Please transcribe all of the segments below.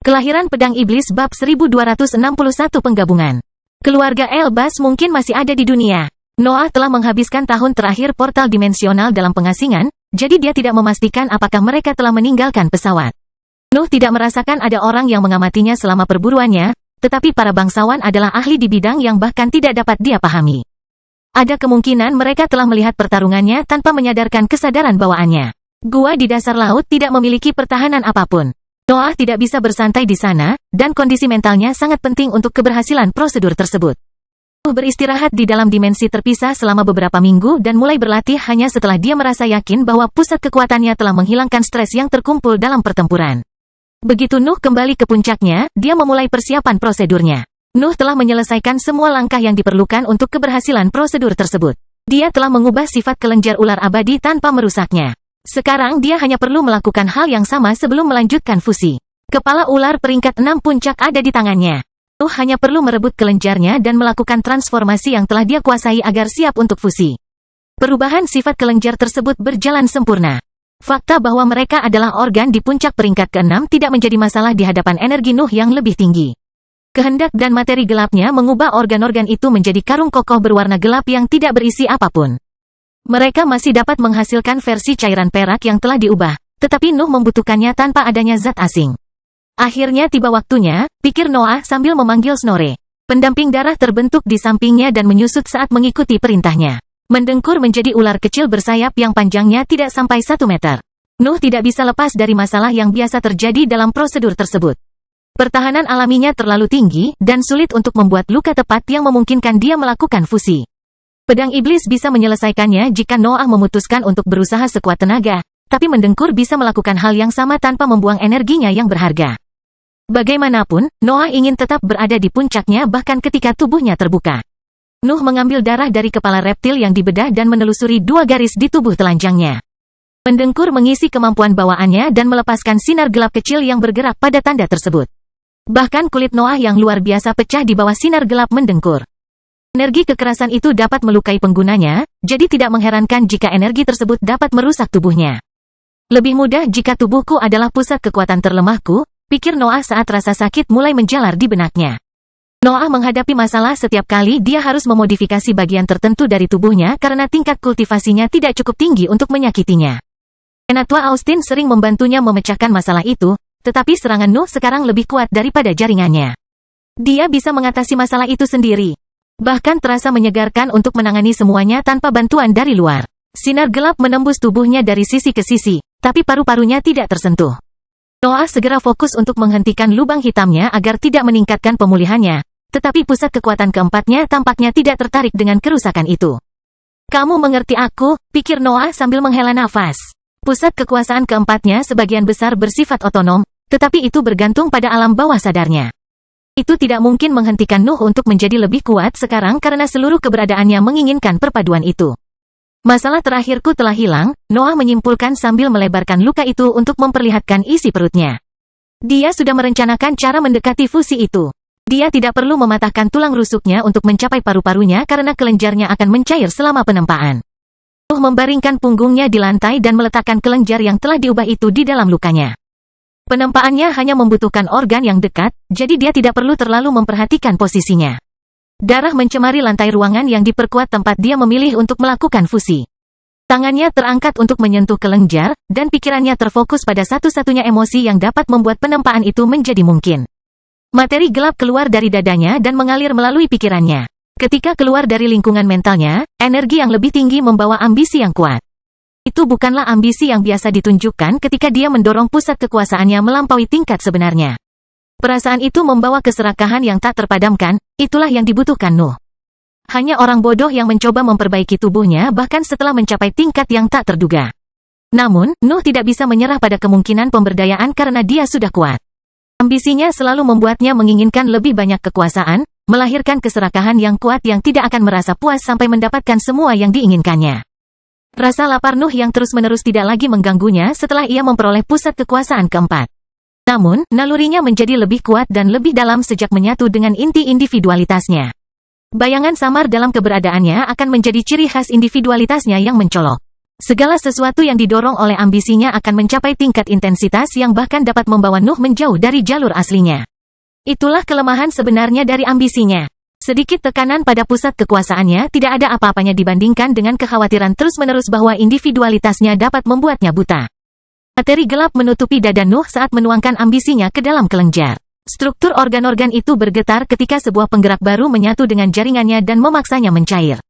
Kelahiran Pedang Iblis bab 1261 penggabungan. Keluarga Elbas mungkin masih ada di dunia. Noah telah menghabiskan tahun terakhir portal dimensional dalam pengasingan, jadi dia tidak memastikan apakah mereka telah meninggalkan pesawat. Nuh tidak merasakan ada orang yang mengamatinya selama perburuannya, tetapi para bangsawan adalah ahli di bidang yang bahkan tidak dapat dia pahami. Ada kemungkinan mereka telah melihat pertarungannya tanpa menyadarkan kesadaran bawaannya. Gua di dasar laut tidak memiliki pertahanan apapun. Noah tidak bisa bersantai di sana, dan kondisi mentalnya sangat penting untuk keberhasilan prosedur tersebut. Nuh beristirahat di dalam dimensi terpisah selama beberapa minggu dan mulai berlatih hanya setelah dia merasa yakin bahwa pusat kekuatannya telah menghilangkan stres yang terkumpul dalam pertempuran. Begitu Nuh kembali ke puncaknya, dia memulai persiapan prosedurnya. Nuh telah menyelesaikan semua langkah yang diperlukan untuk keberhasilan prosedur tersebut. Dia telah mengubah sifat kelenjar ular abadi tanpa merusaknya. Sekarang dia hanya perlu melakukan hal yang sama sebelum melanjutkan fusi. Kepala ular peringkat 6 puncak ada di tangannya. Nuh hanya perlu merebut kelenjarnya dan melakukan transformasi yang telah dia kuasai agar siap untuk fusi. Perubahan sifat kelenjar tersebut berjalan sempurna. Fakta bahwa mereka adalah organ di puncak peringkat ke-6 tidak menjadi masalah di hadapan energi Nuh yang lebih tinggi. Kehendak dan materi gelapnya mengubah organ-organ itu menjadi karung kokoh berwarna gelap yang tidak berisi apapun. Mereka masih dapat menghasilkan versi cairan perak yang telah diubah, tetapi Nuh membutuhkannya tanpa adanya zat asing. Akhirnya tiba waktunya, pikir Noah sambil memanggil Snorre. Pendamping darah terbentuk di sampingnya dan menyusut saat mengikuti perintahnya. Mendengkur menjadi ular kecil bersayap yang panjangnya tidak sampai 1 meter. Nuh tidak bisa lepas dari masalah yang biasa terjadi dalam prosedur tersebut. Pertahanan alaminya terlalu tinggi, dan sulit untuk membuat luka tepat yang memungkinkan dia melakukan fusi. Pedang Iblis bisa menyelesaikannya jika Noah memutuskan untuk berusaha sekuat tenaga, tapi Mendengkur bisa melakukan hal yang sama tanpa membuang energinya yang berharga. Bagaimanapun, Noah ingin tetap berada di puncaknya bahkan ketika tubuhnya terbuka. Nuh mengambil darah dari kepala reptil yang dibedah dan menelusuri 2 garis di tubuh telanjangnya. Mendengkur mengisi kemampuan bawaannya dan melepaskan sinar gelap kecil yang bergerak pada tanda tersebut. Bahkan kulit Noah yang luar biasa pecah di bawah sinar gelap Mendengkur. Energi kekerasan itu dapat melukai penggunanya, jadi tidak mengherankan jika energi tersebut dapat merusak tubuhnya. Lebih mudah jika tubuhku adalah pusat kekuatan terlemahku, pikir Noah saat rasa sakit mulai menjalar di benaknya. Noah menghadapi masalah setiap kali dia harus memodifikasi bagian tertentu dari tubuhnya karena tingkat kultivasinya tidak cukup tinggi untuk menyakitinya. Penatua Austin sering membantunya memecahkan masalah itu, tetapi serangan Nuh sekarang lebih kuat daripada jaringannya. Dia bisa mengatasi masalah itu sendiri. Bahkan terasa menyegarkan untuk menangani semuanya tanpa bantuan dari luar. Sinar gelap menembus tubuhnya dari sisi ke sisi, tapi paru-parunya tidak tersentuh. Noah segera fokus untuk menghentikan lubang hitamnya agar tidak meningkatkan pemulihannya, tetapi pusat kekuatan keempatnya tampaknya tidak tertarik dengan kerusakan itu. Kamu mengerti aku, pikir Noah sambil menghela nafas. Pusat kekuasaan keempatnya sebagian besar bersifat otonom, tetapi itu bergantung pada alam bawah sadarnya. Itu tidak mungkin menghentikan Nuh untuk menjadi lebih kuat sekarang karena seluruh keberadaannya menginginkan perpaduan itu. Masalah terakhirku telah hilang, Noah menyimpulkan sambil melebarkan luka itu untuk memperlihatkan isi perutnya. Dia sudah merencanakan cara mendekati fusi itu. Dia tidak perlu mematahkan tulang rusuknya untuk mencapai paru-parunya karena kelenjarnya akan mencair selama penempaan. Nuh membaringkan punggungnya di lantai dan meletakkan kelenjar yang telah diubah itu di dalam lukanya. Penempaannya hanya membutuhkan organ yang dekat, jadi dia tidak perlu terlalu memperhatikan posisinya. Darah mencemari lantai ruangan yang diperkuat tempat dia memilih untuk melakukan fusi. Tangannya terangkat untuk menyentuh kelenjar, dan pikirannya terfokus pada satu-satunya emosi yang dapat membuat penempaan itu menjadi mungkin. Materi gelap keluar dari dadanya dan mengalir melalui pikirannya. Ketika keluar dari lingkungan mentalnya, energi yang lebih tinggi membawa ambisi yang kuat. Itu bukanlah ambisi yang biasa ditunjukkan ketika dia mendorong pusat kekuasaannya melampaui tingkat sebenarnya. Perasaan itu membawa keserakahan yang tak terpadamkan, itulah yang dibutuhkan Nuh. Hanya orang bodoh yang mencoba memperbaiki tubuhnya bahkan setelah mencapai tingkat yang tak terduga. Namun, Nuh tidak bisa menyerah pada kemungkinan pemberdayaan karena dia sudah kuat. Ambisinya selalu membuatnya menginginkan lebih banyak kekuasaan, melahirkan keserakahan yang kuat yang tidak akan merasa puas sampai mendapatkan semua yang diinginkannya. Rasa lapar Nuh yang terus-menerus tidak lagi mengganggunya setelah ia memperoleh pusat kekuasaan keempat. Namun, nalurinya menjadi lebih kuat dan lebih dalam sejak menyatu dengan inti individualitasnya. Bayangan samar dalam keberadaannya akan menjadi ciri khas individualitasnya yang mencolok. Segala sesuatu yang didorong oleh ambisinya akan mencapai tingkat intensitas yang bahkan dapat membawa Nuh menjauh dari jalur aslinya. Itulah kelemahan sebenarnya dari ambisinya. Sedikit tekanan pada pusat kekuasaannya tidak ada apa-apanya dibandingkan dengan kekhawatiran terus-menerus bahwa individualitasnya dapat membuatnya buta. Materi gelap menutupi dada Nuh saat menuangkan ambisinya ke dalam kelenjar. Struktur organ-organ itu bergetar ketika sebuah penggerak baru menyatu dengan jaringannya dan memaksanya mencair.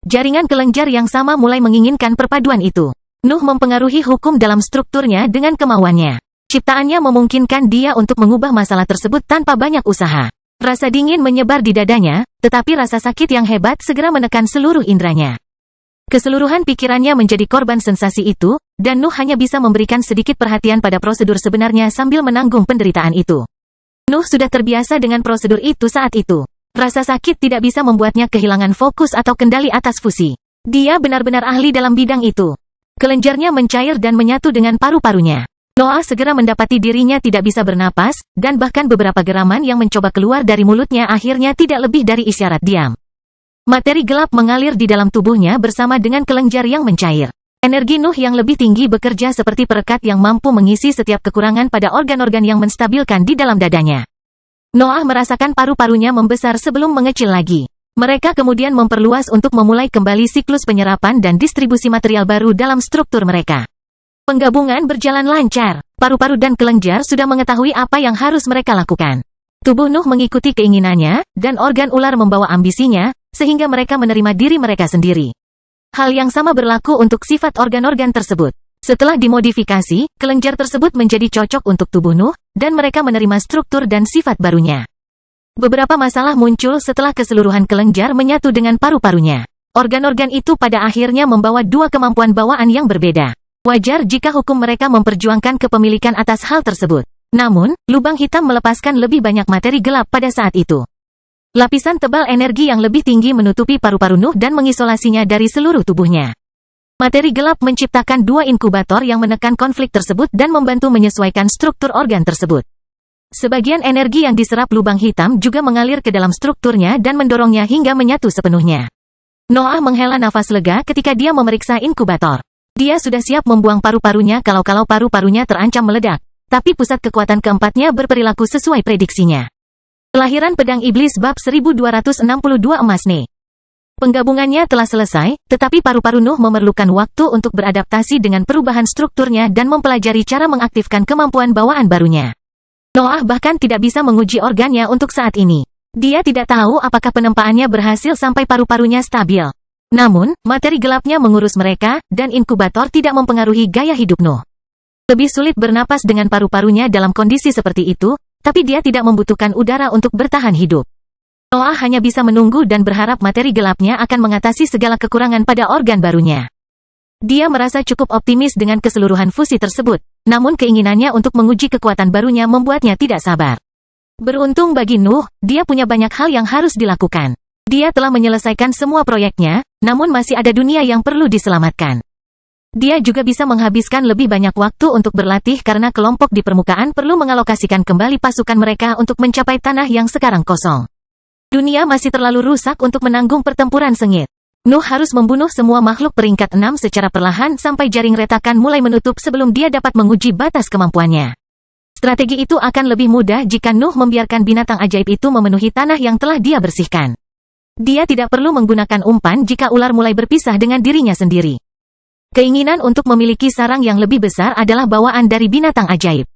Jaringan kelenjar yang sama mulai menginginkan perpaduan itu. Nuh mempengaruhi hukum dalam strukturnya dengan kemauannya. Ciptaannya memungkinkan dia untuk mengubah masalah tersebut tanpa banyak usaha. Rasa dingin menyebar di dadanya, tetapi rasa sakit yang hebat segera menekan seluruh indranya. Keseluruhan pikirannya menjadi korban sensasi itu, dan Nuh hanya bisa memberikan sedikit perhatian pada prosedur sebenarnya sambil menanggung penderitaan itu. Nuh sudah terbiasa dengan prosedur itu saat itu. Rasa sakit tidak bisa membuatnya kehilangan fokus atau kendali atas fusi. Dia benar-benar ahli dalam bidang itu. Kelenjarnya mencair dan menyatu dengan paru-parunya. Noah segera mendapati dirinya tidak bisa bernapas, dan bahkan beberapa geraman yang mencoba keluar dari mulutnya akhirnya tidak lebih dari isyarat diam. Materi gelap mengalir di dalam tubuhnya bersama dengan kelenjar yang mencair. Energi Nuh yang lebih tinggi bekerja seperti perekat yang mampu mengisi setiap kekurangan pada organ-organ yang menstabilkan di dalam dadanya. Noah merasakan paru-parunya membesar sebelum mengecil lagi. Mereka kemudian memperluas untuk memulai kembali siklus penyerapan dan distribusi material baru dalam struktur mereka. Penggabungan berjalan lancar. Paru-paru dan kelenjar sudah mengetahui apa yang harus mereka lakukan. Tubuh Nuh mengikuti keinginannya, dan organ ular membawa ambisinya, sehingga mereka menerima diri mereka sendiri. Hal yang sama berlaku untuk sifat organ-organ tersebut. Setelah dimodifikasi, kelenjar tersebut menjadi cocok untuk tubuh Nuh, dan mereka menerima struktur dan sifat barunya. Beberapa masalah muncul setelah keseluruhan kelenjar menyatu dengan paru-parunya. Organ-organ itu pada akhirnya membawa dua kemampuan bawaan yang berbeda. Wajar jika hukum mereka memperjuangkan kepemilikan atas hal tersebut. Namun, lubang hitam melepaskan lebih banyak materi gelap pada saat itu. Lapisan tebal energi yang lebih tinggi menutupi paru-paru Nuh dan mengisolasinya dari seluruh tubuhnya. Materi gelap menciptakan dua inkubator yang menekan konflik tersebut dan membantu menyesuaikan struktur organ tersebut. Sebagian energi yang diserap lubang hitam juga mengalir ke dalam strukturnya dan mendorongnya hingga menyatu sepenuhnya. Noah menghela nafas lega ketika dia memeriksa inkubator. Dia sudah siap membuang paru-parunya kalau paru-parunya terancam meledak, tapi pusat kekuatan keempatnya berperilaku sesuai prediksinya. Kelahiran Pedang Iblis bab 1262 emas Ne. Penggabungannya telah selesai, tetapi paru-paru Nuh memerlukan waktu untuk beradaptasi dengan perubahan strukturnya dan mempelajari cara mengaktifkan kemampuan bawaan barunya. Noah bahkan tidak bisa menguji organnya untuk saat ini. Dia tidak tahu apakah penempaannya berhasil sampai paru-parunya stabil. Namun, materi gelapnya mengurus mereka, dan inkubator tidak mempengaruhi gaya hidup Nuh. Lebih sulit bernapas dengan paru-parunya dalam kondisi seperti itu, tapi dia tidak membutuhkan udara untuk bertahan hidup. Noah hanya bisa menunggu dan berharap materi gelapnya akan mengatasi segala kekurangan pada organ barunya. Dia merasa cukup optimis dengan keseluruhan fusi tersebut, namun keinginannya untuk menguji kekuatan barunya membuatnya tidak sabar. Beruntung bagi Nuh, dia punya banyak hal yang harus dilakukan. Dia telah menyelesaikan semua proyeknya, namun masih ada dunia yang perlu diselamatkan. Dia juga bisa menghabiskan lebih banyak waktu untuk berlatih karena kelompok di permukaan perlu mengalokasikan kembali pasukan mereka untuk mencapai tanah yang sekarang kosong. Dunia masih terlalu rusak untuk menanggung pertempuran sengit. Nuh harus membunuh semua makhluk peringkat 6 secara perlahan sampai jaring retakan mulai menutup sebelum dia dapat menguji batas kemampuannya. Strategi itu akan lebih mudah jika Nuh membiarkan binatang ajaib itu memenuhi tanah yang telah dia bersihkan. Dia tidak perlu menggunakan umpan jika ular mulai berpisah dengan dirinya sendiri. Keinginan untuk memiliki sarang yang lebih besar adalah bawaan dari binatang ajaib.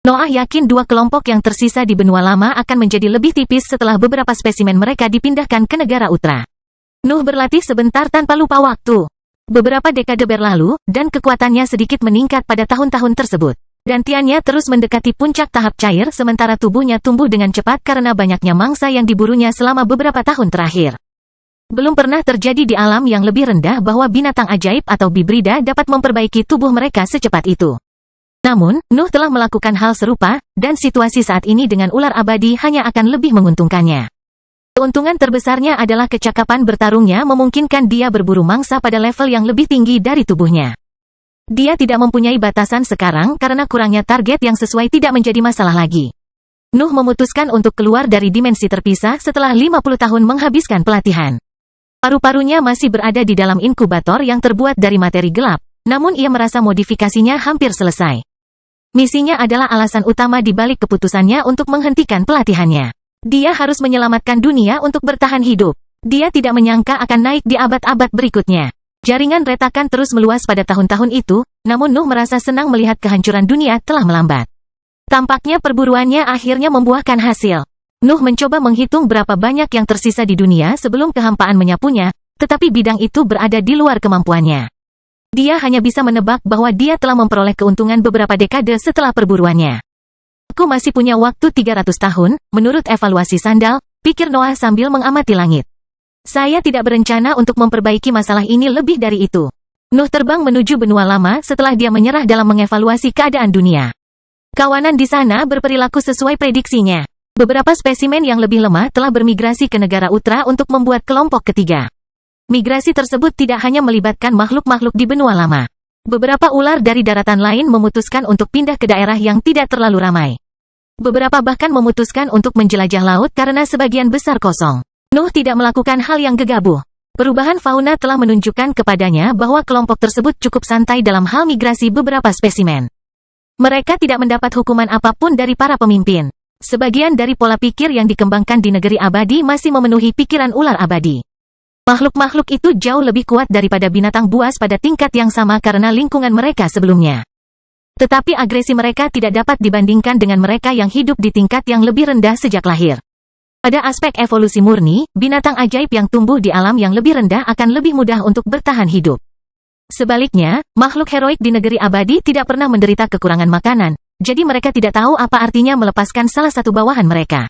Noah yakin dua kelompok yang tersisa di benua lama akan menjadi lebih tipis setelah beberapa spesimen mereka dipindahkan ke negara Utra. Nuh berlatih sebentar tanpa lupa waktu. Beberapa dekade berlalu, dan kekuatannya sedikit meningkat pada tahun-tahun tersebut. Dantiannya terus mendekati puncak tahap cair sementara tubuhnya tumbuh dengan cepat karena banyaknya mangsa yang diburunya selama beberapa tahun terakhir. Belum pernah terjadi di alam yang lebih rendah bahwa binatang ajaib atau bibrida dapat memperbaiki tubuh mereka secepat itu. Namun, Nuh telah melakukan hal serupa, dan situasi saat ini dengan ular abadi hanya akan lebih menguntungkannya. Keuntungan terbesarnya adalah kecakapan bertarungnya memungkinkan dia berburu mangsa pada level yang lebih tinggi dari tubuhnya. Dia tidak mempunyai batasan sekarang karena kurangnya target yang sesuai tidak menjadi masalah lagi. Nuh memutuskan untuk keluar dari dimensi terpisah setelah 50 tahun menghabiskan pelatihan. Paru-parunya masih berada di dalam inkubator yang terbuat dari materi gelap, namun ia merasa modifikasinya hampir selesai. Misinya adalah alasan utama di balik keputusannya untuk menghentikan pelatihannya. Dia harus menyelamatkan dunia untuk bertahan hidup. Dia tidak menyangka akan naik di abad-abad berikutnya. Jaringan retakan terus meluas pada tahun-tahun itu, namun Nuh merasa senang melihat kehancuran dunia telah melambat. Tampaknya perburuannya akhirnya membuahkan hasil. Nuh mencoba menghitung berapa banyak yang tersisa di dunia sebelum kehampaan menyapunya, tetapi bidang itu berada di luar kemampuannya. Dia hanya bisa menebak bahwa dia telah memperoleh keuntungan beberapa dekade setelah perburuannya. Aku masih punya waktu 300 tahun, menurut evaluasi sandal, pikir Noah sambil mengamati langit. Saya tidak berencana untuk memperbaiki masalah ini lebih dari itu. Nuh terbang menuju benua lama setelah dia menyerah dalam mengevaluasi keadaan dunia. Kawanan di sana berperilaku sesuai prediksinya. Beberapa spesimen yang lebih lemah telah bermigrasi ke negara Utra untuk membuat kelompok ketiga. Migrasi tersebut tidak hanya melibatkan makhluk-makhluk di benua lama. Beberapa ular dari daratan lain memutuskan untuk pindah ke daerah yang tidak terlalu ramai. Beberapa bahkan memutuskan untuk menjelajah laut karena sebagian besar kosong. Nuh tidak melakukan hal yang gegabah. Perubahan fauna telah menunjukkan kepadanya bahwa kelompok tersebut cukup santai dalam hal migrasi beberapa spesimen. Mereka tidak mendapat hukuman apapun dari para pemimpin. Sebagian dari pola pikir yang dikembangkan di negeri abadi masih memenuhi pikiran ular abadi. Makhluk-makhluk itu jauh lebih kuat daripada binatang buas pada tingkat yang sama karena lingkungan mereka sebelumnya. Tetapi agresi mereka tidak dapat dibandingkan dengan mereka yang hidup di tingkat yang lebih rendah sejak lahir. Pada aspek evolusi murni, binatang ajaib yang tumbuh di alam yang lebih rendah akan lebih mudah untuk bertahan hidup. Sebaliknya, makhluk heroik di negeri abadi tidak pernah menderita kekurangan makanan, jadi mereka tidak tahu apa artinya melepaskan salah satu bawahan mereka.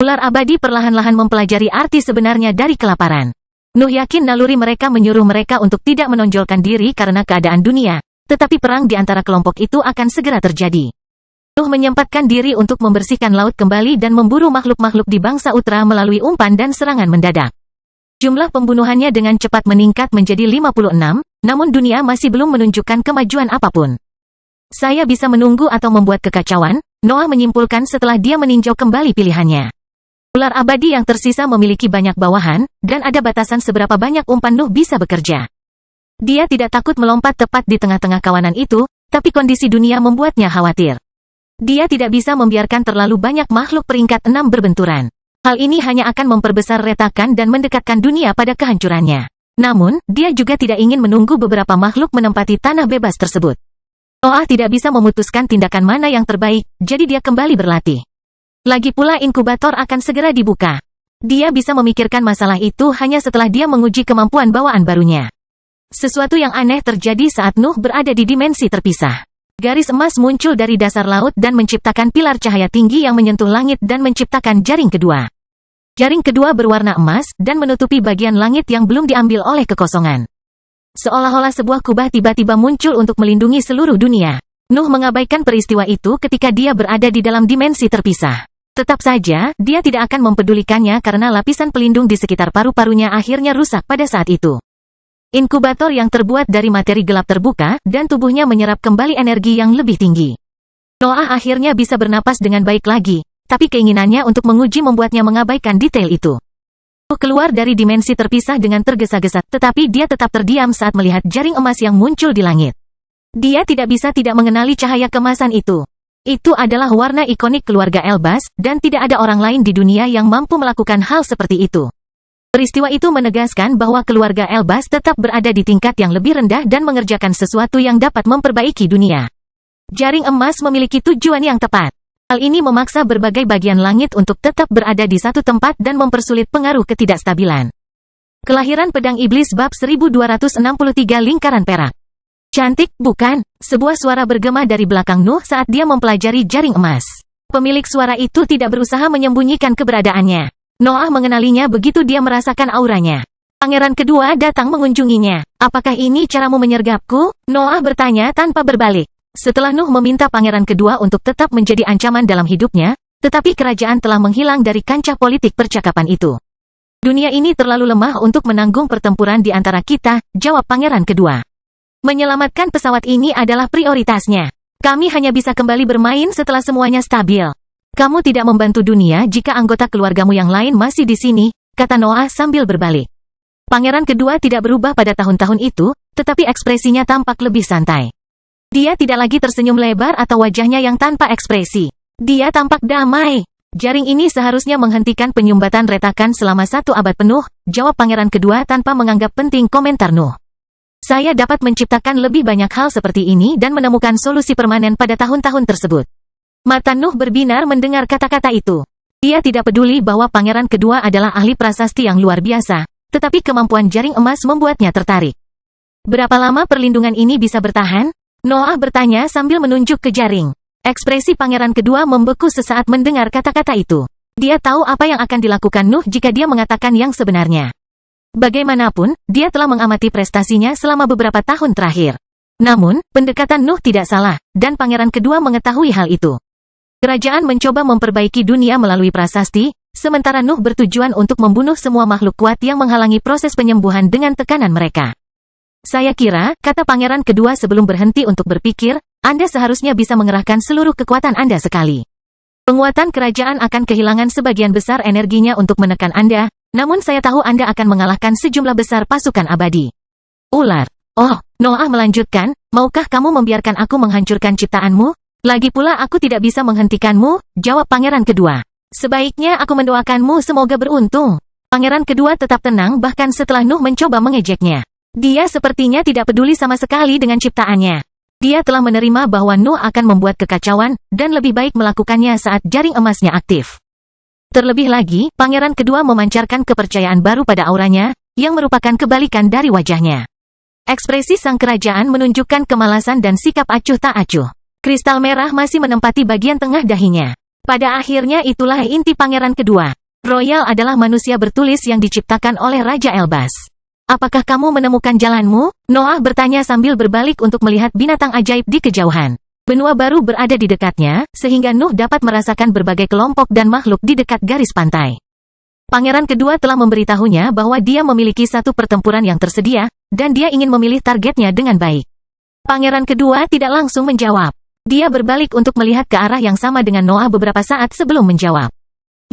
Ular abadi perlahan-lahan mempelajari arti sebenarnya dari kelaparan. Nuh yakin naluri mereka menyuruh mereka untuk tidak menonjolkan diri karena keadaan dunia, tetapi perang di antara kelompok itu akan segera terjadi. Nuh menyempatkan diri untuk membersihkan laut kembali dan memburu makhluk-makhluk di bangsa Utra melalui umpan dan serangan mendadak. Jumlah pembunuhannya dengan cepat meningkat menjadi 56, namun dunia masih belum menunjukkan kemajuan apapun. Saya bisa menunggu atau membuat kekacauan, Noah menyimpulkan setelah dia meninjau kembali pilihannya. Ular abadi yang tersisa memiliki banyak bawahan, dan ada batasan seberapa banyak umpan Nuh bisa bekerja. Dia tidak takut melompat tepat di tengah-tengah kawanan itu, tapi kondisi dunia membuatnya khawatir. Dia tidak bisa membiarkan terlalu banyak makhluk peringkat 6 berbenturan. Hal ini hanya akan memperbesar retakan dan mendekatkan dunia pada kehancurannya. Namun, dia juga tidak ingin menunggu beberapa makhluk menempati tanah bebas tersebut. Noah tidak bisa memutuskan tindakan mana yang terbaik, jadi dia kembali berlatih. Lagi pula inkubator akan segera dibuka. Dia bisa memikirkan masalah itu hanya setelah dia menguji kemampuan bawaan barunya. Sesuatu yang aneh terjadi saat Nuh berada di dimensi terpisah. Garis emas muncul dari dasar laut dan menciptakan pilar cahaya tinggi yang menyentuh langit dan menciptakan jaring kedua. Jaring kedua berwarna emas dan menutupi bagian langit yang belum diambil oleh kekosongan. Seolah-olah sebuah kubah tiba-tiba muncul untuk melindungi seluruh dunia. Nuh mengabaikan peristiwa itu ketika dia berada di dalam dimensi terpisah. Tetap saja, dia tidak akan mempedulikannya karena lapisan pelindung di sekitar paru-parunya akhirnya rusak pada saat itu. Inkubator yang terbuat dari materi gelap terbuka, dan tubuhnya menyerap kembali energi yang lebih tinggi. Noah akhirnya bisa bernapas dengan baik lagi, tapi keinginannya untuk menguji membuatnya mengabaikan detail itu. Keluar dari dimensi terpisah dengan tergesa-gesa, tetapi dia tetap terdiam saat melihat jaring emas yang muncul di langit. Dia tidak bisa tidak mengenali cahaya kemasan itu. Itu adalah warna ikonik keluarga Elbaz, dan tidak ada orang lain di dunia yang mampu melakukan hal seperti itu. Peristiwa itu menegaskan bahwa keluarga Elbaz tetap berada di tingkat yang lebih rendah dan mengerjakan sesuatu yang dapat memperbaiki dunia. Jaring emas memiliki tujuan yang tepat. Hal ini memaksa berbagai bagian langit untuk tetap berada di satu tempat dan mempersulit pengaruh ketidakstabilan. Kelahiran pedang iblis bab 1263 lingkaran perak. Cantik, bukan? Sebuah suara bergema dari belakang Nuh saat dia mempelajari jaring emas. Pemilik suara itu tidak berusaha menyembunyikan keberadaannya. Noah mengenalinya begitu dia merasakan auranya. Pangeran kedua datang mengunjunginya. Apakah ini caramu menyergapku? Noah bertanya tanpa berbalik. Setelah Nuh meminta pangeran kedua untuk tetap menjadi ancaman dalam hidupnya, tetapi kerajaan telah menghilang dari kancah politik percakapan itu. Dunia ini terlalu lemah untuk menanggung pertempuran di antara kita, jawab pangeran kedua. Menyelamatkan pesawat ini adalah prioritasnya. Kami hanya bisa kembali bermain setelah semuanya stabil. Kamu tidak membantu dunia jika anggota keluargamu yang lain masih di sini, kata Noah sambil berbalik. Pangeran kedua tidak berubah pada tahun-tahun itu, tetapi ekspresinya tampak lebih santai. Dia tidak lagi tersenyum lebar atau wajahnya yang tanpa ekspresi. Dia tampak damai. Jaring ini seharusnya menghentikan penyumbatan retakan selama 1 abad penuh, jawab pangeran kedua tanpa menganggap penting komentar Nuh. Saya dapat menciptakan lebih banyak hal seperti ini dan menemukan solusi permanen pada tahun-tahun tersebut. Mata Nuh berbinar mendengar kata-kata itu. Dia tidak peduli bahwa pangeran kedua adalah ahli prasasti yang luar biasa, tetapi kemampuan jaring emas membuatnya tertarik. Berapa lama perlindungan ini bisa bertahan? Noah bertanya sambil menunjuk ke jaring. Ekspresi pangeran kedua membeku sesaat mendengar kata-kata itu. Dia tahu apa yang akan dilakukan Nuh jika dia mengatakan yang sebenarnya. Bagaimanapun, dia telah mengamati prestasinya selama beberapa tahun terakhir. Namun, pendekatan Nuh tidak salah, dan pangeran kedua mengetahui hal itu. Kerajaan mencoba memperbaiki dunia melalui prasasti, sementara Nuh bertujuan untuk membunuh semua makhluk kuat yang menghalangi proses penyembuhan dengan tekanan mereka. Saya kira, kata pangeran kedua sebelum berhenti untuk berpikir, Anda seharusnya bisa mengerahkan seluruh kekuatan Anda sekali. Penguatan kerajaan akan kehilangan sebagian besar energinya untuk menekan Anda, namun saya tahu Anda akan mengalahkan sejumlah besar pasukan abadi. Ular. Oh, Noah melanjutkan, maukah kamu membiarkan aku menghancurkan ciptaanmu? Lagi pula aku tidak bisa menghentikanmu, jawab pangeran kedua. Sebaiknya aku mendoakanmu semoga beruntung. Pangeran kedua tetap tenang bahkan setelah Nuh mencoba mengejeknya. Dia sepertinya tidak peduli sama sekali dengan ciptaannya. Dia telah menerima bahwa Nuh akan membuat kekacauan, dan lebih baik melakukannya saat jaring emasnya aktif. Terlebih lagi, pangeran kedua memancarkan kepercayaan baru pada auranya, yang merupakan kebalikan dari wajahnya. Ekspresi sang kerajaan menunjukkan kemalasan dan sikap acuh tak acuh. Kristal merah masih menempati bagian tengah dahinya. Pada akhirnya itulah inti pangeran kedua. Royal adalah manusia bertulis yang diciptakan oleh Raja Elbas. Apakah kamu menemukan jalanmu? Noah bertanya sambil berbalik untuk melihat binatang ajaib di kejauhan. Benua baru berada di dekatnya, sehingga Nuh dapat merasakan berbagai kelompok dan makhluk di dekat garis pantai. Pangeran kedua telah memberitahunya bahwa dia memiliki satu pertempuran yang tersedia, dan dia ingin memilih targetnya dengan baik. Pangeran kedua tidak langsung menjawab. Dia berbalik untuk melihat ke arah yang sama dengan Noah beberapa saat sebelum menjawab.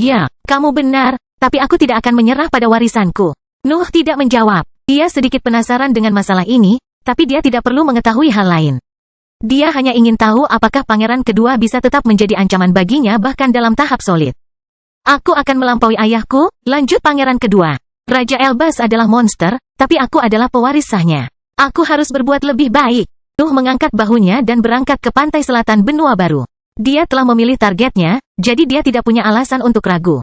Ya, kamu benar, tapi aku tidak akan menyerah pada warisanku. Nuh tidak menjawab. Dia sedikit penasaran dengan masalah ini, tapi dia tidak perlu mengetahui hal lain. Dia hanya ingin tahu apakah pangeran kedua bisa tetap menjadi ancaman baginya bahkan dalam tahap solid. Aku akan melampaui ayahku, lanjut pangeran kedua. Raja Elbas adalah monster, tapi aku adalah pewaris sahnya. Aku harus berbuat lebih baik. Nuh mengangkat bahunya dan berangkat ke pantai selatan benua baru. Dia telah memilih targetnya, jadi dia tidak punya alasan untuk ragu.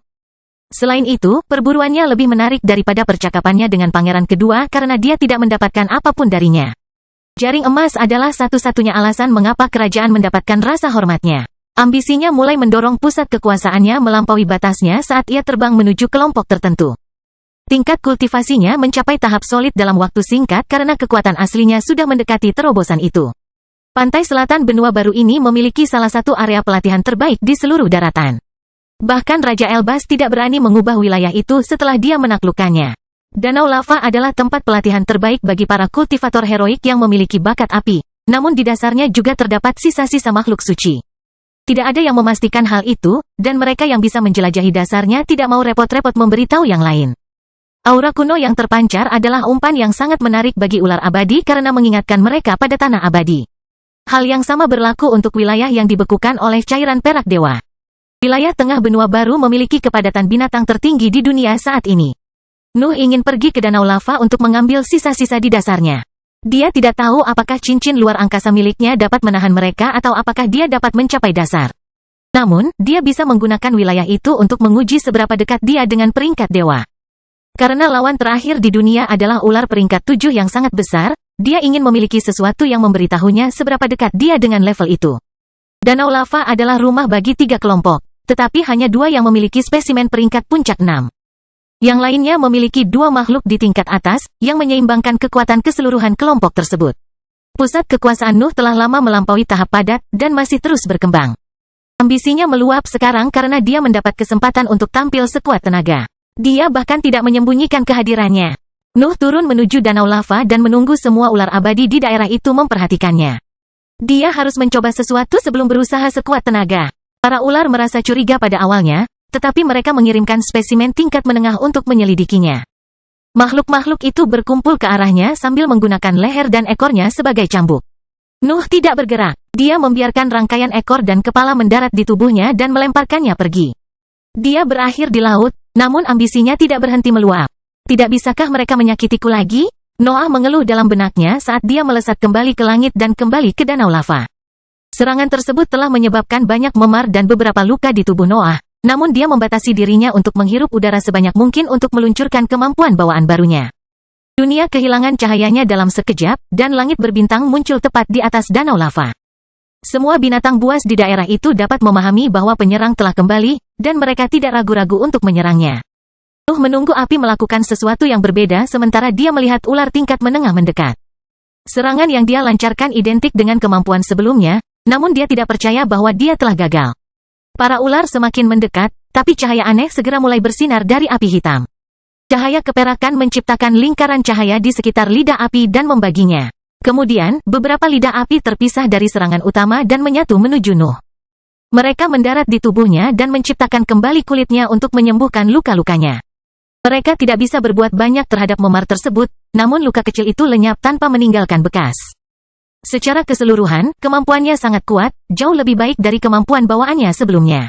Selain itu, perburuannya lebih menarik daripada percakapannya dengan pangeran kedua karena dia tidak mendapatkan apapun darinya. Jaring emas adalah satu-satunya alasan mengapa kerajaan mendapatkan rasa hormatnya. Ambisinya mulai mendorong pusat kekuasaannya melampaui batasnya saat ia terbang menuju kelompok tertentu. Tingkat kultivasinya mencapai tahap solid dalam waktu singkat karena kekuatan aslinya sudah mendekati terobosan itu. Pantai selatan benua baru ini memiliki salah satu area pelatihan terbaik di seluruh daratan. Bahkan Raja Elbas tidak berani mengubah wilayah itu setelah dia menaklukkannya. Danau lava adalah tempat pelatihan terbaik bagi para kultivator heroik yang memiliki bakat api, namun di dasarnya juga terdapat sisa-sisa makhluk suci. Tidak ada yang memastikan hal itu, dan mereka yang bisa menjelajahi dasarnya tidak mau repot-repot memberitahu yang lain. Aura kuno yang terpancar adalah umpan yang sangat menarik bagi ular abadi karena mengingatkan mereka pada tanah abadi. Hal yang sama berlaku untuk wilayah yang dibekukan oleh cairan perak dewa. Wilayah tengah benua baru memiliki kepadatan binatang tertinggi di dunia saat ini. Nuh ingin pergi ke danau lava untuk mengambil sisa-sisa di dasarnya. Dia tidak tahu apakah cincin luar angkasa miliknya dapat menahan mereka atau apakah dia dapat mencapai dasar. Namun, dia bisa menggunakan wilayah itu untuk menguji seberapa dekat dia dengan peringkat dewa. Karena lawan terakhir di dunia adalah ular peringkat 7 yang sangat besar, dia ingin memiliki sesuatu yang memberitahunya seberapa dekat dia dengan level itu. Danau lava adalah rumah bagi 3 kelompok, tetapi hanya 2 yang memiliki spesimen peringkat puncak 6. Yang lainnya memiliki 2 makhluk di tingkat atas, yang menyeimbangkan kekuatan keseluruhan kelompok tersebut. Pusat kekuasaan Nuh telah lama melampaui tahap padat, dan masih terus berkembang. Ambisinya meluap sekarang karena dia mendapat kesempatan untuk tampil sekuat tenaga. Dia bahkan tidak menyembunyikan kehadirannya. Nuh turun menuju danau lava dan menunggu semua ular abadi di daerah itu memperhatikannya. Dia harus mencoba sesuatu sebelum berusaha sekuat tenaga. Para ular merasa curiga pada awalnya, tetapi mereka mengirimkan spesimen tingkat menengah untuk menyelidikinya. Makhluk-makhluk itu berkumpul ke arahnya sambil menggunakan leher dan ekornya sebagai cambuk. Nuh tidak bergerak. Dia membiarkan rangkaian ekor dan kepala mendarat di tubuhnya dan melemparkannya pergi. Dia berakhir di laut, namun ambisinya tidak berhenti meluap. Tidak bisakah mereka menyakitiku lagi? Noah mengeluh dalam benaknya saat dia melesat kembali ke langit dan kembali ke danau lava. Serangan tersebut telah menyebabkan banyak memar dan beberapa luka di tubuh Noah. Namun dia membatasi dirinya untuk menghirup udara sebanyak mungkin untuk meluncurkan kemampuan bawaan barunya. Dunia kehilangan cahayanya dalam sekejap, dan langit berbintang muncul tepat di atas danau lava. Semua binatang buas di daerah itu dapat memahami bahwa penyerang telah kembali, dan mereka tidak ragu-ragu untuk menyerangnya. Nuh menunggu api melakukan sesuatu yang berbeda sementara dia melihat ular tingkat menengah mendekat. Serangan yang dia lancarkan identik dengan kemampuan sebelumnya, namun dia tidak percaya bahwa dia telah gagal. Para ular semakin mendekat, tapi cahaya aneh segera mulai bersinar dari api hitam. Cahaya keperakan menciptakan lingkaran cahaya di sekitar lidah api dan membaginya. Kemudian, beberapa lidah api terpisah dari serangan utama dan menyatu menuju Nuh. Mereka mendarat di tubuhnya dan menciptakan kembali kulitnya untuk menyembuhkan luka-lukanya. Mereka tidak bisa berbuat banyak terhadap memar tersebut, namun luka kecil itu lenyap tanpa meninggalkan bekas. Secara keseluruhan, kemampuannya sangat kuat, jauh lebih baik dari kemampuan bawaannya sebelumnya.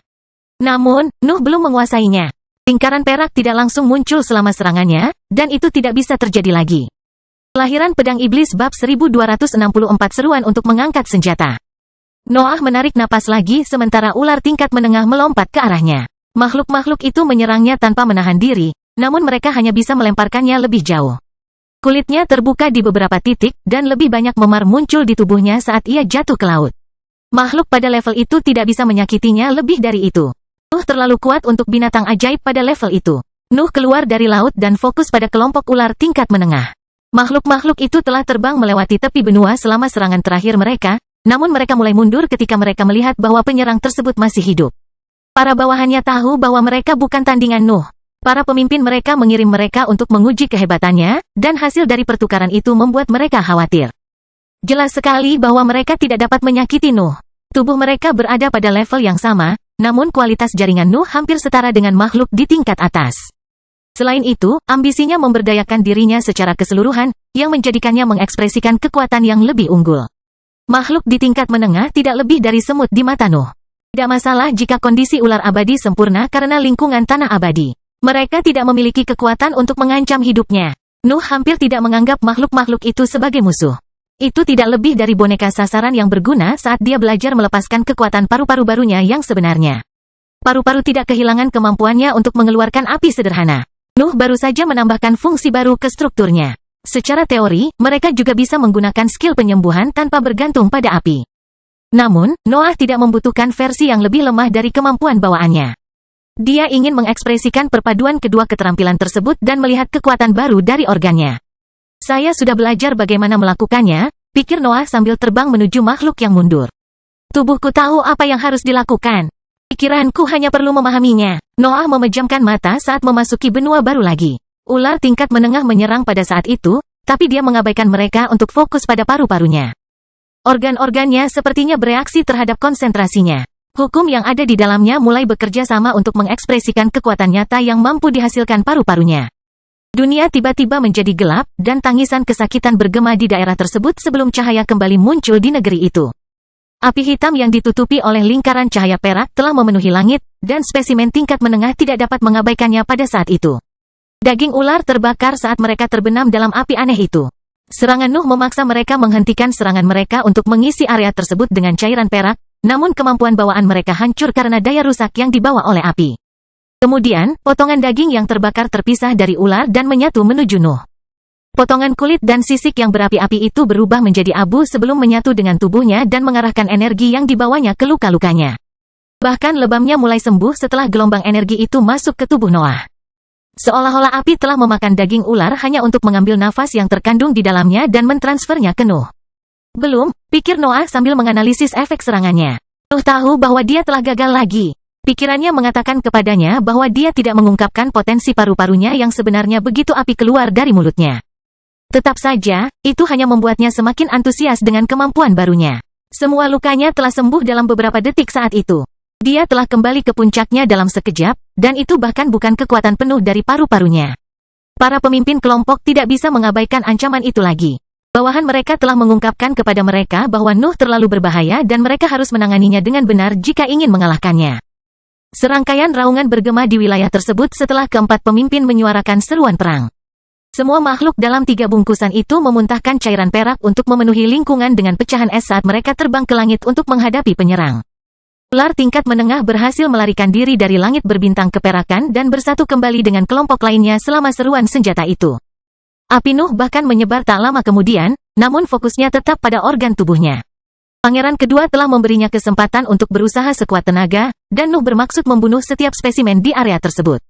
Namun, Nuh belum menguasainya. Lingkaran perak tidak langsung muncul selama serangannya, dan itu tidak bisa terjadi lagi. Kelahiran Pedang Iblis bab 1264 seruan untuk mengangkat senjata. Noah menarik napas lagi sementara ular tingkat menengah melompat ke arahnya. Makhluk-makhluk itu menyerangnya tanpa menahan diri, namun mereka hanya bisa melemparkannya lebih jauh. Kulitnya terbuka di beberapa titik, dan lebih banyak memar muncul di tubuhnya saat ia jatuh ke laut. Makhluk pada level itu tidak bisa menyakitinya lebih dari itu. Nuh terlalu kuat untuk binatang ajaib pada level itu. Nuh keluar dari laut dan fokus pada kelompok ular tingkat menengah. Makhluk-makhluk itu telah terbang melewati tepi benua selama serangan terakhir mereka, namun mereka mulai mundur ketika mereka melihat bahwa penyerang tersebut masih hidup. Para bawahannya tahu bahwa mereka bukan tandingan Nuh. Para pemimpin mereka mengirim mereka untuk menguji kehebatannya, dan hasil dari pertukaran itu membuat mereka khawatir. Jelas sekali bahwa mereka tidak dapat menyakiti Nuh. Tubuh mereka berada pada level yang sama, namun kualitas jaringan Nuh hampir setara dengan makhluk di tingkat atas. Selain itu, ambisinya memberdayakan dirinya secara keseluruhan, yang menjadikannya mengekspresikan kekuatan yang lebih unggul. Makhluk di tingkat menengah tidak lebih dari semut di mata Nuh. Tidak masalah jika kondisi ular abadi sempurna karena lingkungan tanah abadi. Mereka tidak memiliki kekuatan untuk mengancam hidupnya. Nuh hampir tidak menganggap makhluk-makhluk itu sebagai musuh. Itu tidak lebih dari boneka sasaran yang berguna saat dia belajar melepaskan kekuatan paru-paru barunya yang sebenarnya. Paru-paru tidak kehilangan kemampuannya untuk mengeluarkan api sederhana. Nuh baru saja menambahkan fungsi baru ke strukturnya. Secara teori, mereka juga bisa menggunakan skill penyembuhan tanpa bergantung pada api. Namun, Noah tidak membutuhkan versi yang lebih lemah dari kemampuan bawaannya. Dia ingin mengekspresikan perpaduan kedua keterampilan tersebut dan melihat kekuatan baru dari organnya. Saya sudah belajar bagaimana melakukannya, pikir Noah sambil terbang menuju makhluk yang mundur. Tubuhku tahu apa yang harus dilakukan. Pikiranku hanya perlu memahaminya. Noah memejamkan mata saat memasuki benua baru lagi. Ular tingkat menengah menyerang pada saat itu, tapi dia mengabaikan mereka untuk fokus pada paru-parunya. Organ-organnya sepertinya bereaksi terhadap konsentrasinya. Hukum yang ada di dalamnya mulai bekerja sama untuk mengekspresikan kekuatan nyata yang mampu dihasilkan paru-parunya. Dunia tiba-tiba menjadi gelap, dan tangisan kesakitan bergema di daerah tersebut sebelum cahaya kembali muncul di negeri itu. Api hitam yang ditutupi oleh lingkaran cahaya perak telah memenuhi langit, dan spesimen tingkat menengah tidak dapat mengabaikannya pada saat itu. Daging ular terbakar saat mereka terbenam dalam api aneh itu. Serangan Nuh memaksa mereka menghentikan serangan mereka untuk mengisi area tersebut dengan cairan perak, namun kemampuan bawaan mereka hancur karena daya rusak yang dibawa oleh api. Kemudian, potongan daging yang terbakar terpisah dari ular dan menyatu menuju Nuh. Potongan kulit dan sisik yang berapi-api itu berubah menjadi abu sebelum menyatu dengan tubuhnya dan mengarahkan energi yang dibawanya ke luka-lukanya. Bahkan lebamnya mulai sembuh setelah gelombang energi itu masuk ke tubuh Noah. Seolah-olah api telah memakan daging ular hanya untuk mengambil nafas yang terkandung di dalamnya dan mentransfernya ke Nuh. Belum, pikir Noah sambil menganalisis efek serangannya. Nuh tahu bahwa dia telah gagal lagi. Pikirannya mengatakan kepadanya bahwa dia tidak mengungkapkan potensi paru-parunya yang sebenarnya begitu api keluar dari mulutnya. Tetap saja, itu hanya membuatnya semakin antusias dengan kemampuan barunya. Semua lukanya telah sembuh dalam beberapa detik saat itu. Dia telah kembali ke puncaknya dalam sekejap, dan itu bahkan bukan kekuatan penuh dari paru-parunya. Para pemimpin kelompok tidak bisa mengabaikan ancaman itu lagi. Bawahan mereka telah mengungkapkan kepada mereka bahwa Nuh terlalu berbahaya dan mereka harus menanganinya dengan benar jika ingin mengalahkannya. Serangkaian raungan bergema di wilayah tersebut setelah keempat pemimpin menyuarakan seruan perang. Semua makhluk dalam 3 bungkusan itu memuntahkan cairan perak untuk memenuhi lingkungan dengan pecahan es saat mereka terbang ke langit untuk menghadapi penyerang. Ular tingkat menengah berhasil melarikan diri dari langit berbintang keperakan dan bersatu kembali dengan kelompok lainnya selama seruan senjata itu. Api Nuh bahkan menyebar tak lama kemudian, namun fokusnya tetap pada organ tubuhnya. Pangeran kedua telah memberinya kesempatan untuk berusaha sekuat tenaga, dan Nuh bermaksud membunuh setiap spesimen di area tersebut.